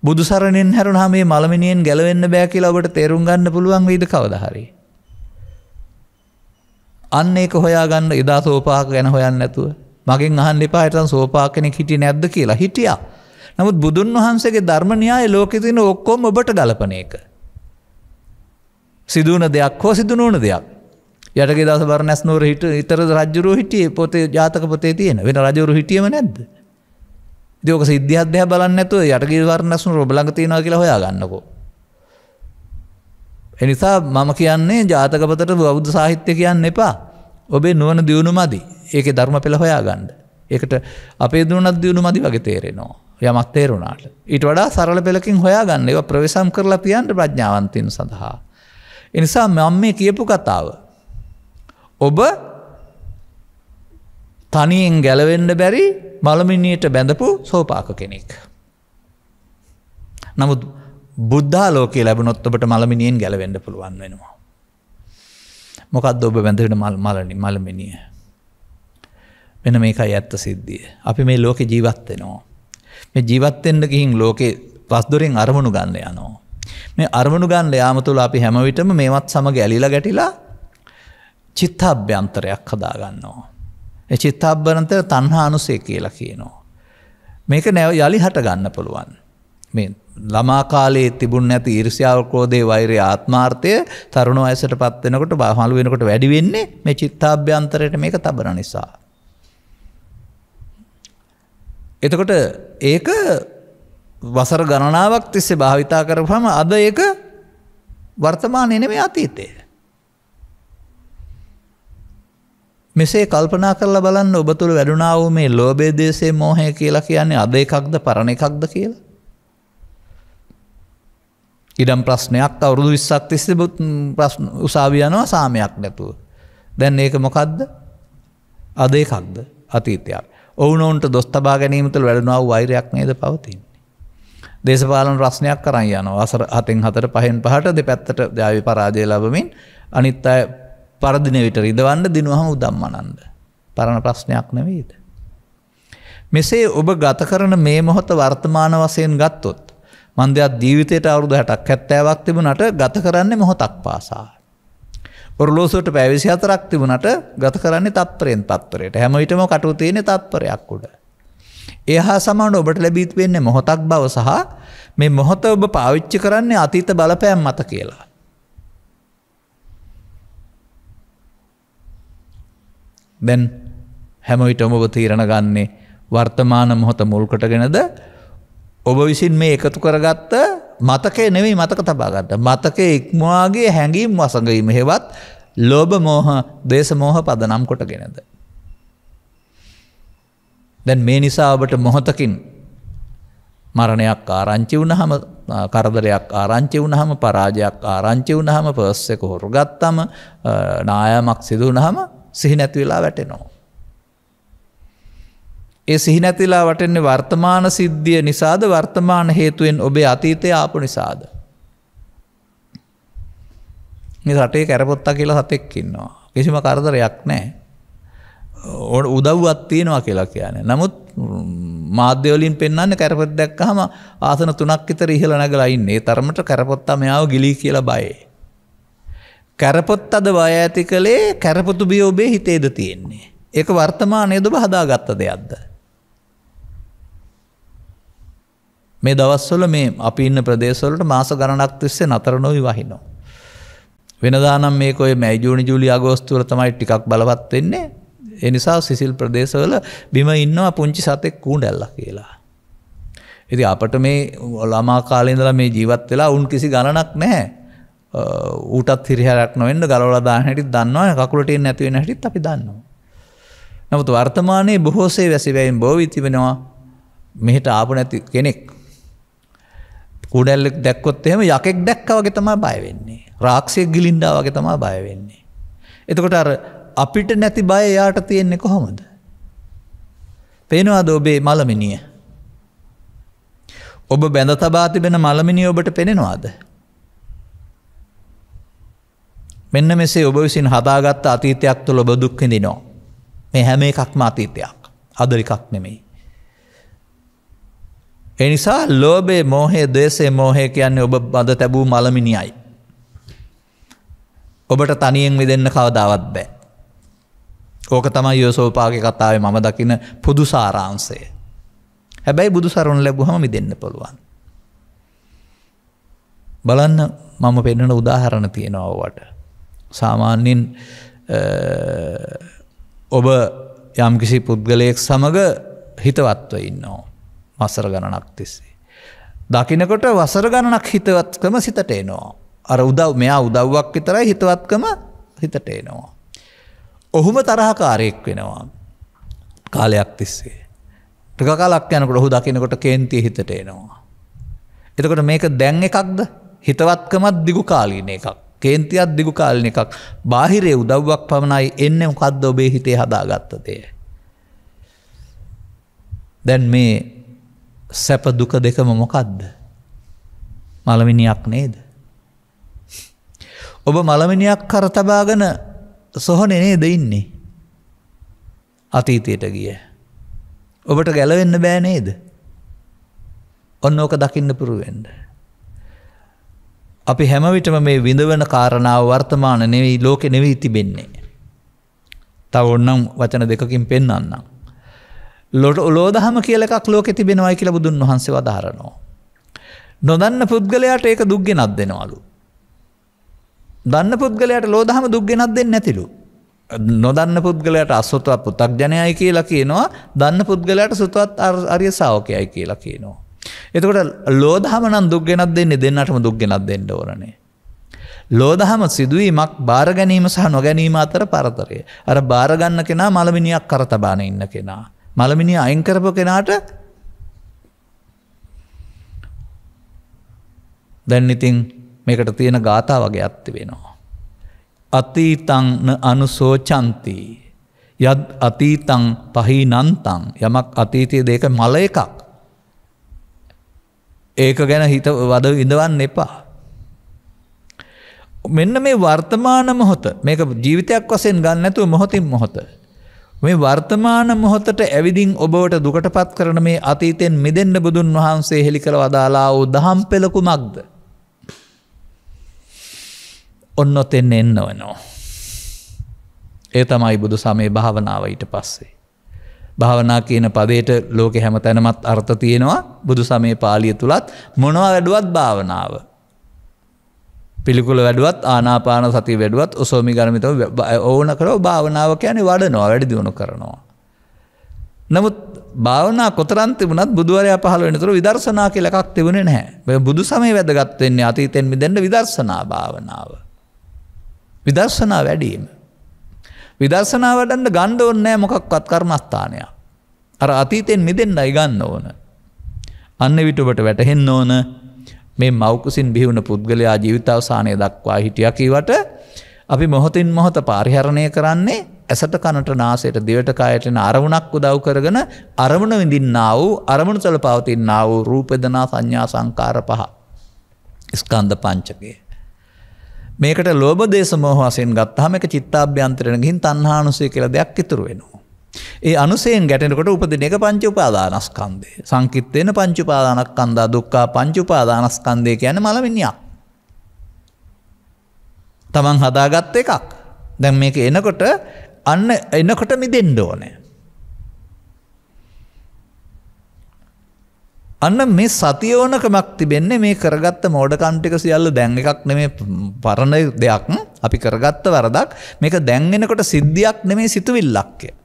බුදු සරණෙන් හැරුණා මේ මලමිනියෙන් ගැලවෙන්න බෑ කියලා ඔබට තේරුම් ගන්න පුළුවන් වෙයිද කවදා හරි? අන්න ඒක හොයාගන්න එදා සෝපාක ගැන හොයන්න නැතුව මගෙන් අහන්න එපා හිටන් සෝපාක කෙනෙක් හිටියේ නැද්ද කියලා. හිටියා. නමුත් බුදුන් වහන්සේගේ ධර්ම න්‍යාය ලෝකේ තියෙන ඔක්කොම ඔබට ගලපන එක. සිදුවන දෙයක් හෝ සිදු නොවන දෙයක්. යටගේ දවස බරණැස් නුවර ඊතර රජුරෝ හිටියේ පොතේ ජාතක පොතේ තියෙන. වෙන රජුරෝ හිටියේම නැද්ද? ඉතින් ඔක සිද්ධියක් දැහැ බලන්නේ නැතුව යටගේ බරණැස් නුවර ඔබ ළඟ තියෙනවා කියලා හොයාගන්නකෝ. ඒ නිසා මම කියන්නේ ජාතක පොතට බෞද්ධ සාහිත්‍ය කියන්න එපා. ඔබේ නුවණ දියුණු මදි. ඒකේ ධර්ම පෙළ හොයාගන්න. ඒකට අපේ නුවණක් දියුණු මදි වගේ තේරෙනවා. යමක් තේරුණාට. ඊට වඩා සරල පෙළකින් හොයාගන්න. ඒවා ප්‍රවේශම් කරලා තියන්න ප්‍රඥාවන්තයින් සඳහා. ඒ නිසා මම මේ කියපු කතාව ඔබ තනියෙන් ගැලවෙන්න බැරි මලමිනියට බැඳපු සෝපාක කෙනෙක්. නමුත් බුද්ධාලෝකයේ ලැබුණොත් ඔබට මලමිනියෙන් ගැලවෙන්න පුළුවන් වෙනවා. මොකද්ද ඔබ බැඳෙන මලමිනිය? මෙන්න මේකයි ඇත්ත සිද්ධිය. අපි මේ ලෝකේ ජීවත් වෙනවා. මේ ජීවත් වෙන්න ගිහින් ලෝකේ පස්දොරෙන් අරමුණු ගන්න යනවා. මේ අරමුණු ගන්න යාම තුළ අපි හැම විටම මේවත් සමග ඇලිලා ගැටිලා චිත්තාභ්‍යන්තරයක් හදා ගන්නවා. ඒ චිත්තාභ්‍යන්තර තණ්හානුසය කියලා කියනවා. මේක යලි හට ගන්න පුළුවන්. මේ ළමා කාලයේ තිබුණ නැති ඊර්ෂ්‍යාව, ක්‍රෝධය, වෛරය, ආත්මාර්ථය තරුණ වයසටපත් වෙනකොට, බහමළු වෙනකොට වැඩි වෙන්නේ මේ චිත්තාභ්‍යන්තරයට මේක තබන නිසා. එතකොට ඒක වසර ගණනාවක් තිස්සේ භාවිතා කරපුවම අද ඒක වර්තමානයේ නෙමෙයි අතීතයේ. මෙසේ කල්පනා කරලා බලන්න ඔබ තුළ වැඩුණා වූ මේ ලෝභය, දේශය, මෝහය කියලා කියන්නේ අද එකක්ද පරණ එකක්ද කියලා. ඉඩම් ප්‍රශ්නයක් අවුරුදු 20ක් තිස්සේ ප්‍රශ්න උසාවිය යනවා සාමයක් නැතුව. දැන් ඒක මොකද්ද? අද එකක්ද අතීතයක්? ඔවුනොවුන්ට දොස් තබා ගැනීම තුළ වැඩුණා වූ වෛරයක් නේද පවතින්නේ. දේශපාලන ප්‍රශ්නයක් කරන් යනවා. වසර 7න් 4 5න් 5ට දෙපැත්තට ජය පරාජය ලැබමින් අනිත් අය පරදින විට රිදවන්න දිනුවහම උදම්මනන්ද. පරණ ප්‍රශ්නයක් නෙවෙයිද? මෙසේ ඔබ ගත කරන මේ මොහොත වර්තමාන වශයෙන් ගත්තොත් මන්දයක් ජීවිතයට අවුරුදු 60ක් 70ක් තිබුණාට ගත කරන්නේ මොහොතක් පාසා. ඔරලෝසුවට පැය 24ක් තිබුණාට ගත කරන්නේ තත්පරයෙන් තත්පරයට. හැම විටම කටු තියෙන තත්පරයක් උඩ. ඒ හා සමානව ඔබට ලැබී තිබෙන්නේ මොහොතක් බව සහ මේ මොහොත ඔබ පාවිච්චි කරන්නේ අතීත බලපෑම් මත කියලා. දැන් හැම විටම ඔබ තීරණ ගන්නේ වර්තමාන මොහොත මුල් කොටගෙනද ඔබ විසින් මේ එකතු කරගත්ත මතකේ නෙවෙයි මතක තබා ගන්න. මතකේ ඉක්මවාගේ හැඟීම් වසඟීම හේවත් ලෝභ මෝහ දේශ මෝහ පදනම් කොටගෙනද. දැන් මේ නිසා ඔබට මොහොතකින් මරණයක් ආරංචි වුණාම කරදරයක් ආරංචි වුණාම පරාජයක් ආරංචි වුණාම පර්ස් එක හොරු ගත්තාම නායමක් සිදු වුණාම සිහි නැති වෙලා වැටෙනවා. ඒ සිහි නැතිලා වටෙන්නේ වර්තමාන සිද්ධිය නිසාද වර්තමාන හේතුවෙන් ඔබේ අතීතයේ ආපු නිසාද? මේ රටේ කැරපොත්තා කියලා සතෙක් ඉන්නවා. කිසිම කරදරයක් නැහැ. උදව්වක් තියෙනවා කියලා කියන්නේ. නමුත් මාධ්‍ය වලින් පෙන්වන්නේ කැරපොත් දැක්කහම ආසන 3ක් විතර ඉහළ නැගලා ඉන්නේ. ඒ තරමට කැරපොත්තා මෙයාව ගිලී කියලා බයයි. කැරපොත්තද බය ඇති කලේ කැරපොතු බිය ඔබේ හිතේද තියෙන්නේ. ඒක වර්තමානයේද ඔබ හදාගත්ත දෙයක්ද? මේ දවස්වල මේ අපි ඉන්න ප්‍රදේශවලට මාස ගණනක් තිස්සේ නතර නොවි වහිනවා. වෙනදා නම් මේක ඔය මැයි ජූනි ජූලි අගෝස්තු වල තමයි ටිකක් බලවත් වෙන්නේ. ඒ නිසා සිසිල් ප්‍රදේශවල බිම ඉන්නවා පුංචි සතෙක් කූඩැල්ලා කියලා. ඉතින් අපිට මේ ළමා කාලේ ඉඳලා මේ ජීවත් වෙලා උන් කිසි ගණනක් නැහැ. ඌටත් හිරිහැරක් නොවෙන්න ගලවලා දාන හැටිත් දන්නවා. කකුලට එන්නේ නැති වෙන හැටිත් අපි දන්නවා. නමුත් වර්තමානයේ බොහෝසේ වැසිවැයින් බොවි තිබෙනවා. මෙහෙට ආපු නැති කෙනෙක් කුඩැල්ලෙක් දැක්කොත් එහෙම යකෙක් දැක්කා වගේ තමයි බය වෙන්නේ. රාක්ෂයෙක් ගිලින්දා වගේ තමයි බය වෙන්නේ. එතකොට අර අපිට නැති බය යාට තියෙන්නේ කොහොමද? පේනවාද ඔබේ මලමිනිය? ඔබ බැඳ තබා තිබෙන මලමිනිය ඔබට පේනවාද? මෙන්න මෙසේ ඔබ විසින් හදාගත්ත අතීතයක් තුළ ඔබ දුක් විඳිනවා. මේ හැම එකක්ම අතීතයක්. අද එකක් නෙමෙයි. ඒ නිසා ලෝභය, මෝහය, ද්වේෂය, මෝහය කියන්නේ ඔබ බඳ තැබූ මලමිනියයි. ඔබට තනියෙන් මිදෙන්න කවදාවත් බෑ. ඕක තමයි යෝසෝපාගේ කතාවේ මම දකින පොදු සාරාංශය. හැබැයි බුදු සරණ ලැබුවම මිදෙන්න පුළුවන්. බලන්න මම පෙන්වන උදාහරණ තියෙනවා ඔයාලට. සාමාන්‍යයෙන් ඔබ යම්කිසි පුද්ගලයෙක් සමග හිතවත්ව ඉන්නවා. වසර ගණනක් තිස්සේ. දකින්නකොට වසර ගණනක් හිතවත්කම සිතට එනවා. අර මෙයා උදව්වක් විතරයි හිතවත්කම හිතට එනවා. ඔහුම තරහකාරයෙක් වෙනවා. කාලයක් තිස්සේ. ටික කාලයක් යනකොට ඔහු දකින්නකොට කේන්තිය හිතට එනවා. එතකොට මේක දැන් එකක්ද? හිතවත්කමත් දිගු කාලීන එකක්. කේන්තියත් දිගු කාලීන එකක්. බාහිරේ උදව්වක් පමණයි එන්නේ. මොකද්ද ඔබේ හිතේ හදාගත්ත දේ? දැන් මේ සැප දුක දෙකම මොකද්ද? මලමිනියක් නේද? ඔබ මලමිනියක් කර තබාගෙන සොහනේ නේද ඉන්නේ? අතීතයට ගිය. ඔබට ගැලවෙන්න බෑ නේද? ඔන්න ඕක දකින්න පුරු වෙන්න. අපි හැම විටම මේ විඳවන කාරණාව වර්තමාන නෙවෙයි, ලෝකේ නෙවෙයි තිබෙන්නේ. තව ඕනනම් වචන දෙකකින් පෙන්වන්නම්. ලෝදහම කියලා එකක් ලෝකේ තිබෙනවයි කියලා බුදුන් වහන්සේ වදාරනවා. නොදන්න පුද්ගලයාට ඒක දුක් ගෙනත් දෙනවලු. දන්න පුද්ගලයාට ලෝදහම දුක් ගෙනත් දෙන්නේ නැතිලු. නොදන්න පුද්ගලයාට අසුතවත් පු탁ජනයයි කියලා කියනවා. දන්න පුද්ගලයාට සුතවත් ආර්ය ශාවකයයි කියලා කියනවා. එතකොට ලෝදහම නම් දුක් ගෙනත් දෙන්නේ දෙන්නටම දුක් ගෙනත් දෙන්න ඕනනේ. ලෝදහම සිදුවීමක් බාර ගැනීම සහ නොගැනීම අතර පරතරය. අර බාර ගන්න කෙනා මලමිනියක් කර තබාන ඉන්න කෙනා. මලමිනිය අයින් කරපු කෙනාට දැන් ඉතින් මේකට තියෙන ගාථා වගේ අත්ති වෙනවා. අතීතං අනුසෝචන්ති යද් අතීතං පහීනන්තං. යමක් අතීතයේ දෙක මල එකක්. ඒක ගැන හිත වද විඳවන්න එපා. මෙන්න මේ වර්තමාන මොහොත මේක ජීවිතයක් වශයෙන් ගන්න නැතුව මොහොතින් මොහොත මේ වර්තමාන මොහොතට ඇවිදින් ඔබවට දුකටපත් කරන මේ අතීතෙන් මිදෙන්න බුදුන් වහන්සේ හෙළි කළ වදාලා වූ දහම් පෙළ කුමක්ද? ඔන්න ඔතෙන් එන්න වෙනවා. ඒ තමයි බුදු සමයේ භාවනාව ඊට පස්සේ. භාවනා කියන පදයට ලෝකෙ හැමතැනමත් අර්ථ තියෙනවා. බුදු සමයේ පාළිය තුලත් මොනවා වැඩුවත් භාවනාව. පිළිකුල වැඩුවත් ආනාපාන සතිය වැඩුවත් ඔසෝමි ගණමිතව ඕන කරව භාවනාව කියන්නේ වඩනවා වැඩි දියුණු කරනවා. නමුත් භාවනා කොතරම් තිබුණත් බුදුවරයා පහළ වෙනතර විදර්ශනා කියලා එකක් තිබුණේ නැහැ. බුදු සමයේ වැදගත් වෙන්නේ අතීතෙන් මිදෙන්න විදර්ශනා භාවනාව. විදර්ශනා වැඩිම. විදර්ශනා වඩන්න ගන්න ඕනේ නැහැ මොකක්වත් කර්මස්ථානයක්. අර අතීතෙන් මිදෙන්නයි ගන්න ඕන. අන්න විට ඔබට වැටහෙන්න ඕන මේ මෞකුසින් බිහිවුණ පුද්ගලයා ජීවිතාවසානයේ දක්වා හිටියා කීවට අපි මොහොතින් මොහොත පරිහරණය කරන්නේ ඇසට කනට නාසයට දිවට කයට යන අරමුණක් උදව් කරගෙන අරමුණ විඳින්නා වූ අරමුණු තුළ පවතිනා වූ රූප වේදනා සංඥා සංකාර පහ ස්කන්ධ පංචකය. මේකට ලෝභ දේශ මොහ වශයෙන් ගත්තාම ඒක චිත්තාභ්‍යන්තරයෙන් ගිහින් තණ්හානුසය කියලා දෙයක් ඉතුරු වෙනවා. ඒ අනුසයෙන් ගැටෙනකොට උපදින එක පංච උපාදානස්කන්ධය. සංකිට වෙන පංච උපාදානස්කන්ධා දුක්ඛ පංච උපාදානස්කන්ධය කියන්නේ මලමිනියක්. තමන් හදාගත් එකක්. දැන් මේක එනකොට අන්න එනකොට මිදෙන්න ඕනේ. අන්න මේ සතිය ඕනකමක් තිබෙන්නේ මේ කරගත්ත මෝඩකම් ටික සියල්ල දැන් එකක් නෙමෙයි පරණ දෙයක්. අපි කරගත්ත වරදක් මේක දැන් එනකොට සිද්ධියක් නෙමෙයි සිතුවිල්ලක්.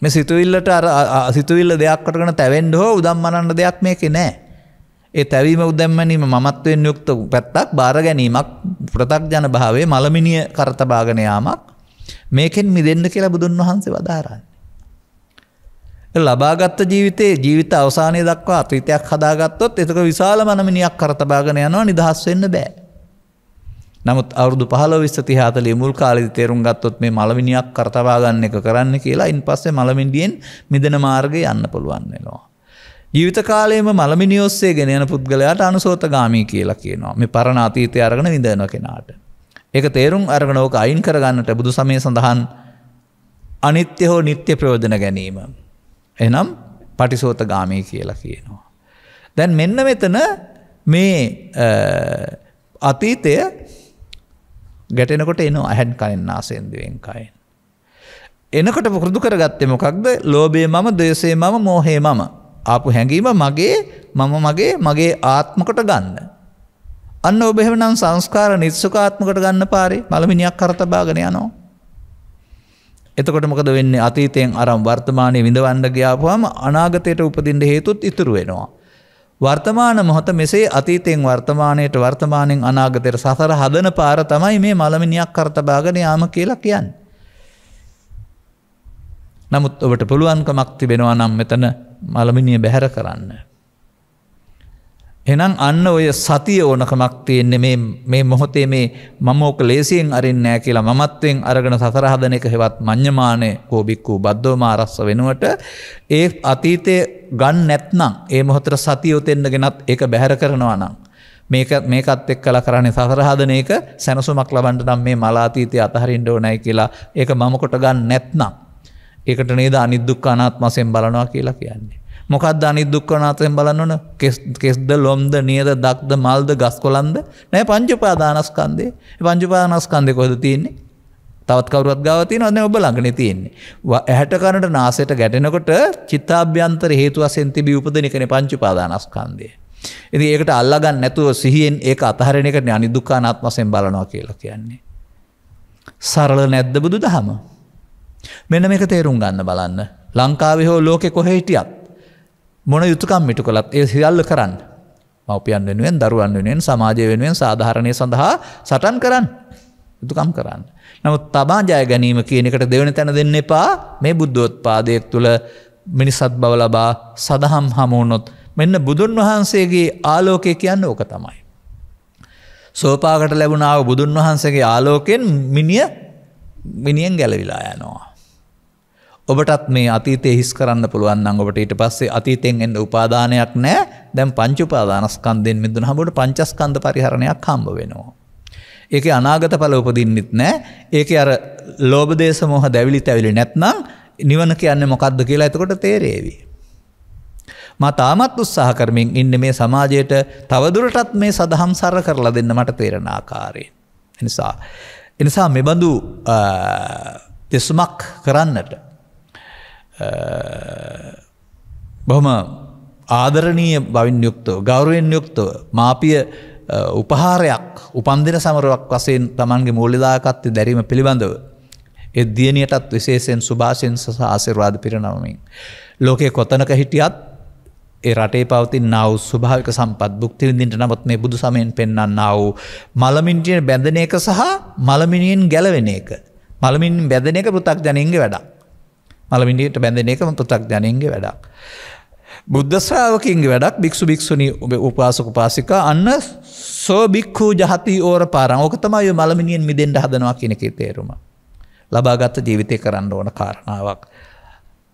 මේ සිතුවිල්ලට අර සිතුවිල්ල දෙයක් කොටගෙන තැවෙන්න හෝ උදම්මනන්න දෙයක් මේකේ නැහැ. ඒ තැවීම උදම්මනීම මමත්වයෙන් යුක්ත පැත්තක් බාර ගැනීමක් ප්‍රත්‍යඥ භාවයේ මලමිනිය කරතබාගෙන යාමක් මේකෙන් මිදෙන්න කියලා බුදුන් වහන්සේ වදාරන්නේ. ලබාගත් ජීවිතේ ජීවිත අවසානයේ දක්වා අතීතයක් හදාගත්තොත් ඒක විශාල මනමිනියක් කරතබාගෙන යනවා නිදහස් වෙන්න බෑ. නමුත් අවුරුදු 15 20 30 40 මුල් කාලේදී තේරුම් ගත්තොත් මේ මලමිනියක් කරතබා ගන්න එක කරන්න කියලා ඉන් පස්සේ මලමිනියෙන් මිදෙන මාර්ගේ යන්න පුළුවන් වෙනවා. ජීවිත කාලයේම මලමිනිය ඔස්සේ ගෙන යන පුද්ගලයාට අනුසෝතගාමී කියලා කියනවා. මේ පරණ අතීතය අරගෙන විඳින කෙනාට. ඒක තේරුම් අරගෙන ඕක අයින් කරගන්නට බුදු සමයේ සඳහන් අනිත්‍ය හෝ නිට්ටය ප්‍රයෝජන ගැනීම. එහෙනම් පටිසෝතගාමී කියලා කියනවා. දැන් මෙන්න මෙතන මේ අතීතය ගැටෙනකොට එනවා ඇහෙන් කනෙන් නාසයෙන් දිවෙන් කයෙන්. එනකොට පුරුදු කරගත්තේ මොකක්ද? ලෝභය මම, ද්වේෂය මම, මෝහය මම. ආපු හැඟීම මගේ ආත්මකට ගන්න. අන්න ඔබ එහෙමනම් සංස්කාර නිස්සකාත්මකට ගන්න පාරේ මලමිනියක් කරතබාගෙන යනවා. එතකොට මොකද වෙන්නේ? අතීතයෙන් අරන් වර්තමානයේ විඳවන්න ගියාපුවාම අනාගතයට උපදින්න හේතුත් ඉතුරු වෙනවා. වර්තමාන මොහොත මෙසේ අතීතයෙන් වර්තමානයට වර්තමානෙන් අනාගතයට සසර හදන පාර තමයි මේ මලමිනියක් කරතබාගෙන යාම කියලා කියන්නේ. නමුත් ඔබට පුළුවන්කමක් තිබෙනවා නම් මෙතන මලමිනිය බැහැර කරන්න. එහෙනම් අන්න ඔය සතිය ඕනකමක් තියෙන්නේ මේ මොහොතේ මේ මම ඕක ලේසියෙන් අරින්නේ නැහැ කියලා මමත්වෙන් අරගෙන සසර හදන එක හෙවත් මඤ්ඤමානේ කෝබික්කු බද්දෝමාරස්ස වෙනුවට ඒ අතීතේ ගන්න නැත්නම් ඒ මොහොතට සතිය උතෙන්නගෙනත් ඒක බැහැර කරනවා නම් මේකත් එක්කලා කරන්නේ සසර හදන එක සැනසුමක් ලබන්න නම් මේ මල අතීතය අතහරින්න ඕනයි කියලා ඒක මම කොට ගන්න නැත්නම් ඒකට නේද අනිදුක්ඛ අනාත්ම වශයෙන් බලනවා කියලා කියන්නේ. මොකක්ද අනිදුක්ඛ අනාත්මයෙන් බලන්න ඕන? කෙස්ද ලොම්ද නියද දක්ද මල්ද ගස් කොළන්ද? නෑ පංච උපාදානස්කන්ධේ. මේ පංච උපාදානස්කන්ධේ කොහෙද තියෙන්නේ? තවත් කවුරුවත් ගාව තියෙනවද? නේ ඔබ ළඟනේ තියෙන්නේ. ඇහැට කනට නාසයට ගැටෙනකොට චිත්තාභ්‍යන්තර හේතු වශයෙන් තිබී උපදින එකනේ පංච උපාදානස්කන්ධය. ඉතින් ඒකට අල්ලා ගන්න නැතුව සිහියෙන් ඒක අතහරින එකනේ අනිදුක්ඛ අනාත්ම වශයෙන් බලනවා කියලා කියන්නේ. සරල නැද්ද බුදුදහම? මෙන්න මේක තේරුම් ගන්න බලන්න. ලංකාවේ හෝ ලෝකේ කොහේ හිටියත් මොන යුතුයකම් මිටු කළත් ඒ සියල්ල කරන්න. මව්පියන් වෙනුවෙන්, දරුවන් වෙනුවෙන්, සමාජය වෙනුවෙන් සාධාරණය සඳහා සටන් කරන්න. යුතුයකම් කරන්න. නමුත් තමා ජය ගැනීම කියන එකට දෙවෙනි තැන දෙන්න එපා. මේ බුද්ධෝත්පාදයේ තුල මිනිසත් බව ලබා සදහම් හමු වුණොත් මෙන්න බුදුන් වහන්සේගේ ආලෝකය කියන්නේ ඕක තමයි. සෝපාකට ලැබුණා වූ බුදුන් වහන්සේගේ ආලෝකයෙන් මිනියෙන් ගැලවිලා යනවා. ඔබටත් මේ අතීතයේ හිස් කරන්න පුළුවන් නම් ඔබට ඊට පස්සේ අතීතයෙන් එන්න උපාදානයක් නැහැ. දැන් පංච උපාදානස්කන්ධයෙන් මිදුණාම ඔබට පංචස්කන්ධ පරිහරණයක් හම්බ වෙනවා. ඒකේ අනාගත ඵල උපදින්නෙත් නැහැ. ඒකේ අර ලෝභ දේශ මොහ දැවිලි තැවිලි නැත්නම් නිවන කියන්නේ මොකක්ද කියලා එතකොට තේරෙවි. මා තාමත් උත්සාහ කරමින් ඉන්නේ මේ සමාජයට තවදුරටත් මේ සදහම් සර කරලා දෙන්න මට තේරෙන ආකාරයෙන්. එනිසා මෙබඳු දෙසුමක් කරන්නට බොහොම ආදරණීය බවින් යුක්තව ගෞරවයෙන් යුක්තව මාපිය උපහාරයක් උපන්දින සමරුවක් වශයෙන් තමන්ගේ මූල්‍යදායකත්වය දැරීම පිළිබඳව ඒ දියණියටත් විශේෂයෙන් සුභාශිංස සහ ආශිර්වාද පිරිනමමින් ලෝකයේ කොතනක හිටියත් ඒ රටේ පවතිනා වූ ස්වභාවික සම්පත් භුක්ති විඳින්න නමුත් මේ බුදු සමයෙන් පෙන්වන්නා වූ මලමිණියෙන් බැඳෙන එක සහ මලමිණියෙන් ගැලවෙන එක. මලමිණියෙන් බැඳෙන එක පෘථග්ජනයින්ගේ වැඩක්. මලමිණියට බැඳෙන එක පෘථග්ජනයින්ගේ වැඩක්. බුද්ධ ශ්‍රාවකින්ගේ වැඩක්. භික්ෂු භික්ෂුණී උපාසක උපාසිකා අන්න සෝ භික්ඛු ජහති ඕරපාරං. ඕක තමයි මලමිණියෙන් මිදෙන්න හදනවා කියන එකේ තේරුම. ලබාගත් ජීවිතේ කරන්න ඕන කාරණාවක්.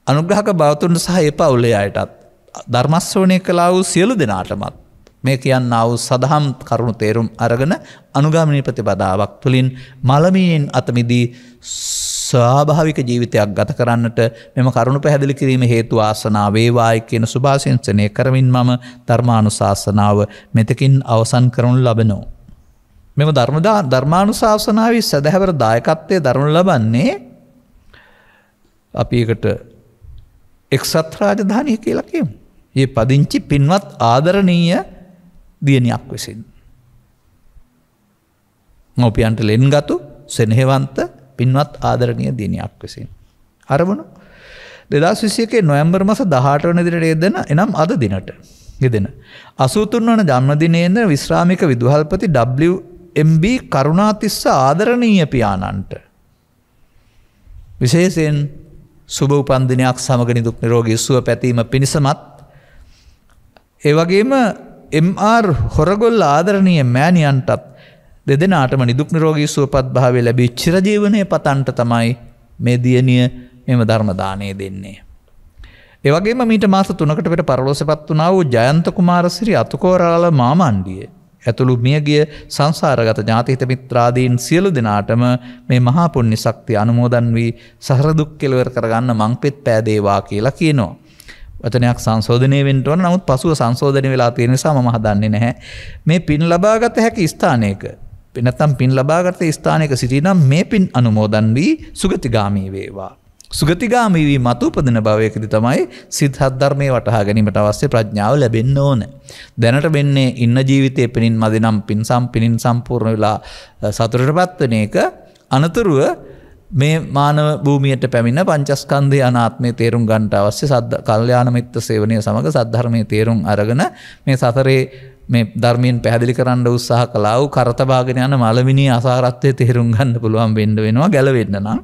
අනුග්‍රහක බවතුන් සහ ඒ පවුලේ අයටත් ධර්ම ශ්‍රවණය කළා වූ සියලු දෙනාටමත් මේ කියන්නා වූ සදහම් කරුණු තේරුම් අරගෙන අනුගාමිනී ප්‍රතිපදාවක් තුළින් මලමිණියෙන් අත මිදී ස්වාභාවික ජීවිතයක් ගත කරන්නට මෙම කරුණු පැහැදිලි කිරීම හේතු ආසනාව වේවායි කියන සුභාශිංසනය කරමින් මම ධර්මානුශාසනාව මෙතකින් අවසන් කරනු ලබනවා. මෙම ධර්මානුශාසනාවේ සදහැවර දායකත්වයේ දරනු ලබන්නේ අපි එකට එක්සත් රාජධානිය කියලා කියමු. මේ පදිංචි පින්වත් ආදරණීය දියණියක් විසින්. මව්පියන්ට ලෙන්ගතු සෙනෙහවන්ත පින්වත් ආදරණීය දියණියක් විසින්. අරමුණු 2021 නොවැම්බර් මාස 18 වෙනි දිනට යෙදෙන එනම් අද දිනට යෙදෙන 83 වන ජන්මදිනයේද විශ්‍රාමික විදුහල්පති WMB කරුණාතිස්ස ආදරණීය පියාණන්ට විශේෂයෙන් සුබ උපන්දිනයක් සමග නිදුක් නිරෝගී සුව පැතීම පිණිසමත් ඒ වගේම MR හොරගොල්ල ආදරණීය මෑණියන්ටත් දෙදෙනාටම නිදුක් නිරෝගී සුවපත් භාවය ලැබී චිරජීවනයේ පතන්ට තමයි මේ දියණිය මෙම ධර්ම දාණය දෙන්නේ. ඒ වගේම මීට මාස 3කට පෙර පරලෝසපත් වුණා වූ ජයන්ත කුමාරසිරි අතුකෝරාල මාමණ්ඩිය ඇතුළු මියගිය සංසාරගත ඥාතිහිත මිත්‍රාදීන් සියලු දෙනාටම මේ මහා පුණ්‍ය ශක්තිය අනුමෝදන් වී සසර දුක් කෙලවර කරගන්න මංපෙත් පෑදේවා කියලා කියනවා. වචනයක් සංශෝධනය වෙන්න ඕන. නමුත් පසුව සංශෝධනය වෙලා තියෙන නිසා මම හදන්නේ නැහැ. මේ පින් ලබාගත හැකි ස්ථානයක නැත්නම් පින් ලබාගත ස්ථානයක සිටිනම් මේ පින් අනුමෝදන් වී සුගතිගාමී වේවා. සුගතිගාමී වී මතු උපදින භවයකදී තමයි සිද්ධාත් ධර්මයේ වටහා ගැනීමට අවශ්‍ය ප්‍රඥාව ලැබෙන්න ඕන. දැනට වෙන්නේ ඉන්න ජීවිතයේ පිනින් මදිනම් පිනින් සම්පූර්ණ වෙලා සතුටටපත් වෙන එක අනතුරුව මේ මානව භූමියට පැමිණ පංචස්කන්ධය අනාත්මය තේරුම් ගන්නට අවශ්‍ය කල්යාණ මිත්‍ර සේවනය සමග සද්ධර්මයේ තේරුම් අරගෙන මේ සතරේ මේ ධර්මයෙන් පැහැදිලි කරන්න උත්සාහ කළා වූ කරතබාගෙන යන මලමිනී අසාරත්වයේ තේරුම් ගන්න පුළුවන් වෙනවා ගැලවෙන්න නම්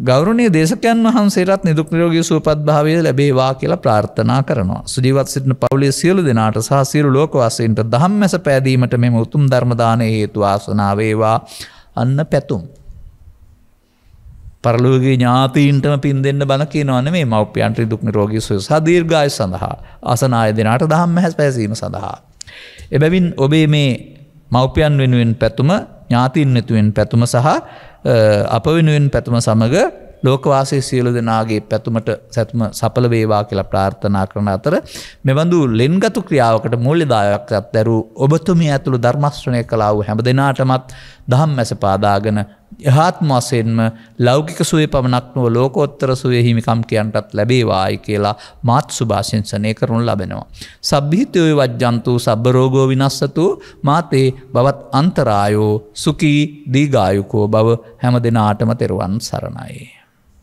ගෞරවනීය දේශකයන් වහන්සේටත් නිදුක් නිරෝගී සුවපත් භාවය ලැබේවා කියලා ප්‍රාර්ථනා කරනවා. සුජීවත් සිටින පවුලේ සියලු දෙනාට සහ සියලු ලෝකවාසීන්ට ධම්මැස පෑදීමට මෙම උතුම් ධර්ම දානයේ හේතු ආසනාව වේවා. අන්න පැතුම්. පරලෝකීය ඥාතීන්ටම පින් දෙන්න බණ කියනවා නෙමෙයි මව්පියන්ට නිදුක් නිරෝගී සුව සහ දීර්ඝායුෂ සඳහා ආසනාය දෙනාට ධම්මැස පැසීම සඳහා. එබැවින් ඔබේ මේ මව්පියන් වෙනුවෙන් පැතුම ඥාතීන් වෙනුවෙන් පැතුම සහ අප වෙනුවෙන් පැතුම සමග ලෝකවාසී සියලු දෙනාගේ පැතුමට සැතුම සඵල වේවා කියලා ප්‍රාර්ථනා කරන අතර මෙබඳු ලෙන්ගතු ක්‍රියාවකට මූල්‍යදායකත්වයක් දරූ ඔබතුමිය ඇතුළු ධර්ම ශ්‍රවණය කළා වූ හැම දිනාටමත් ධම්මැස පාදාගෙන යහාත්ම වශයෙන්ම ලෞකික සුවේ පමණක් නොව ලෝකෝත්තර සුවේ හිමිකම් කියන්ටත් ලැබේවායි කියලා මාත් සුභාශිංසනය කරනු ලබනවා. සබ්බීතයෝ වජ්ජන්තු සබ්බ රෝගෝ විනස්සතු මාතේ බවත් අන්තරායෝ සුඛී දීඝායුකෝ බව හැම දිනාටම තෙරුවන් සරණයි.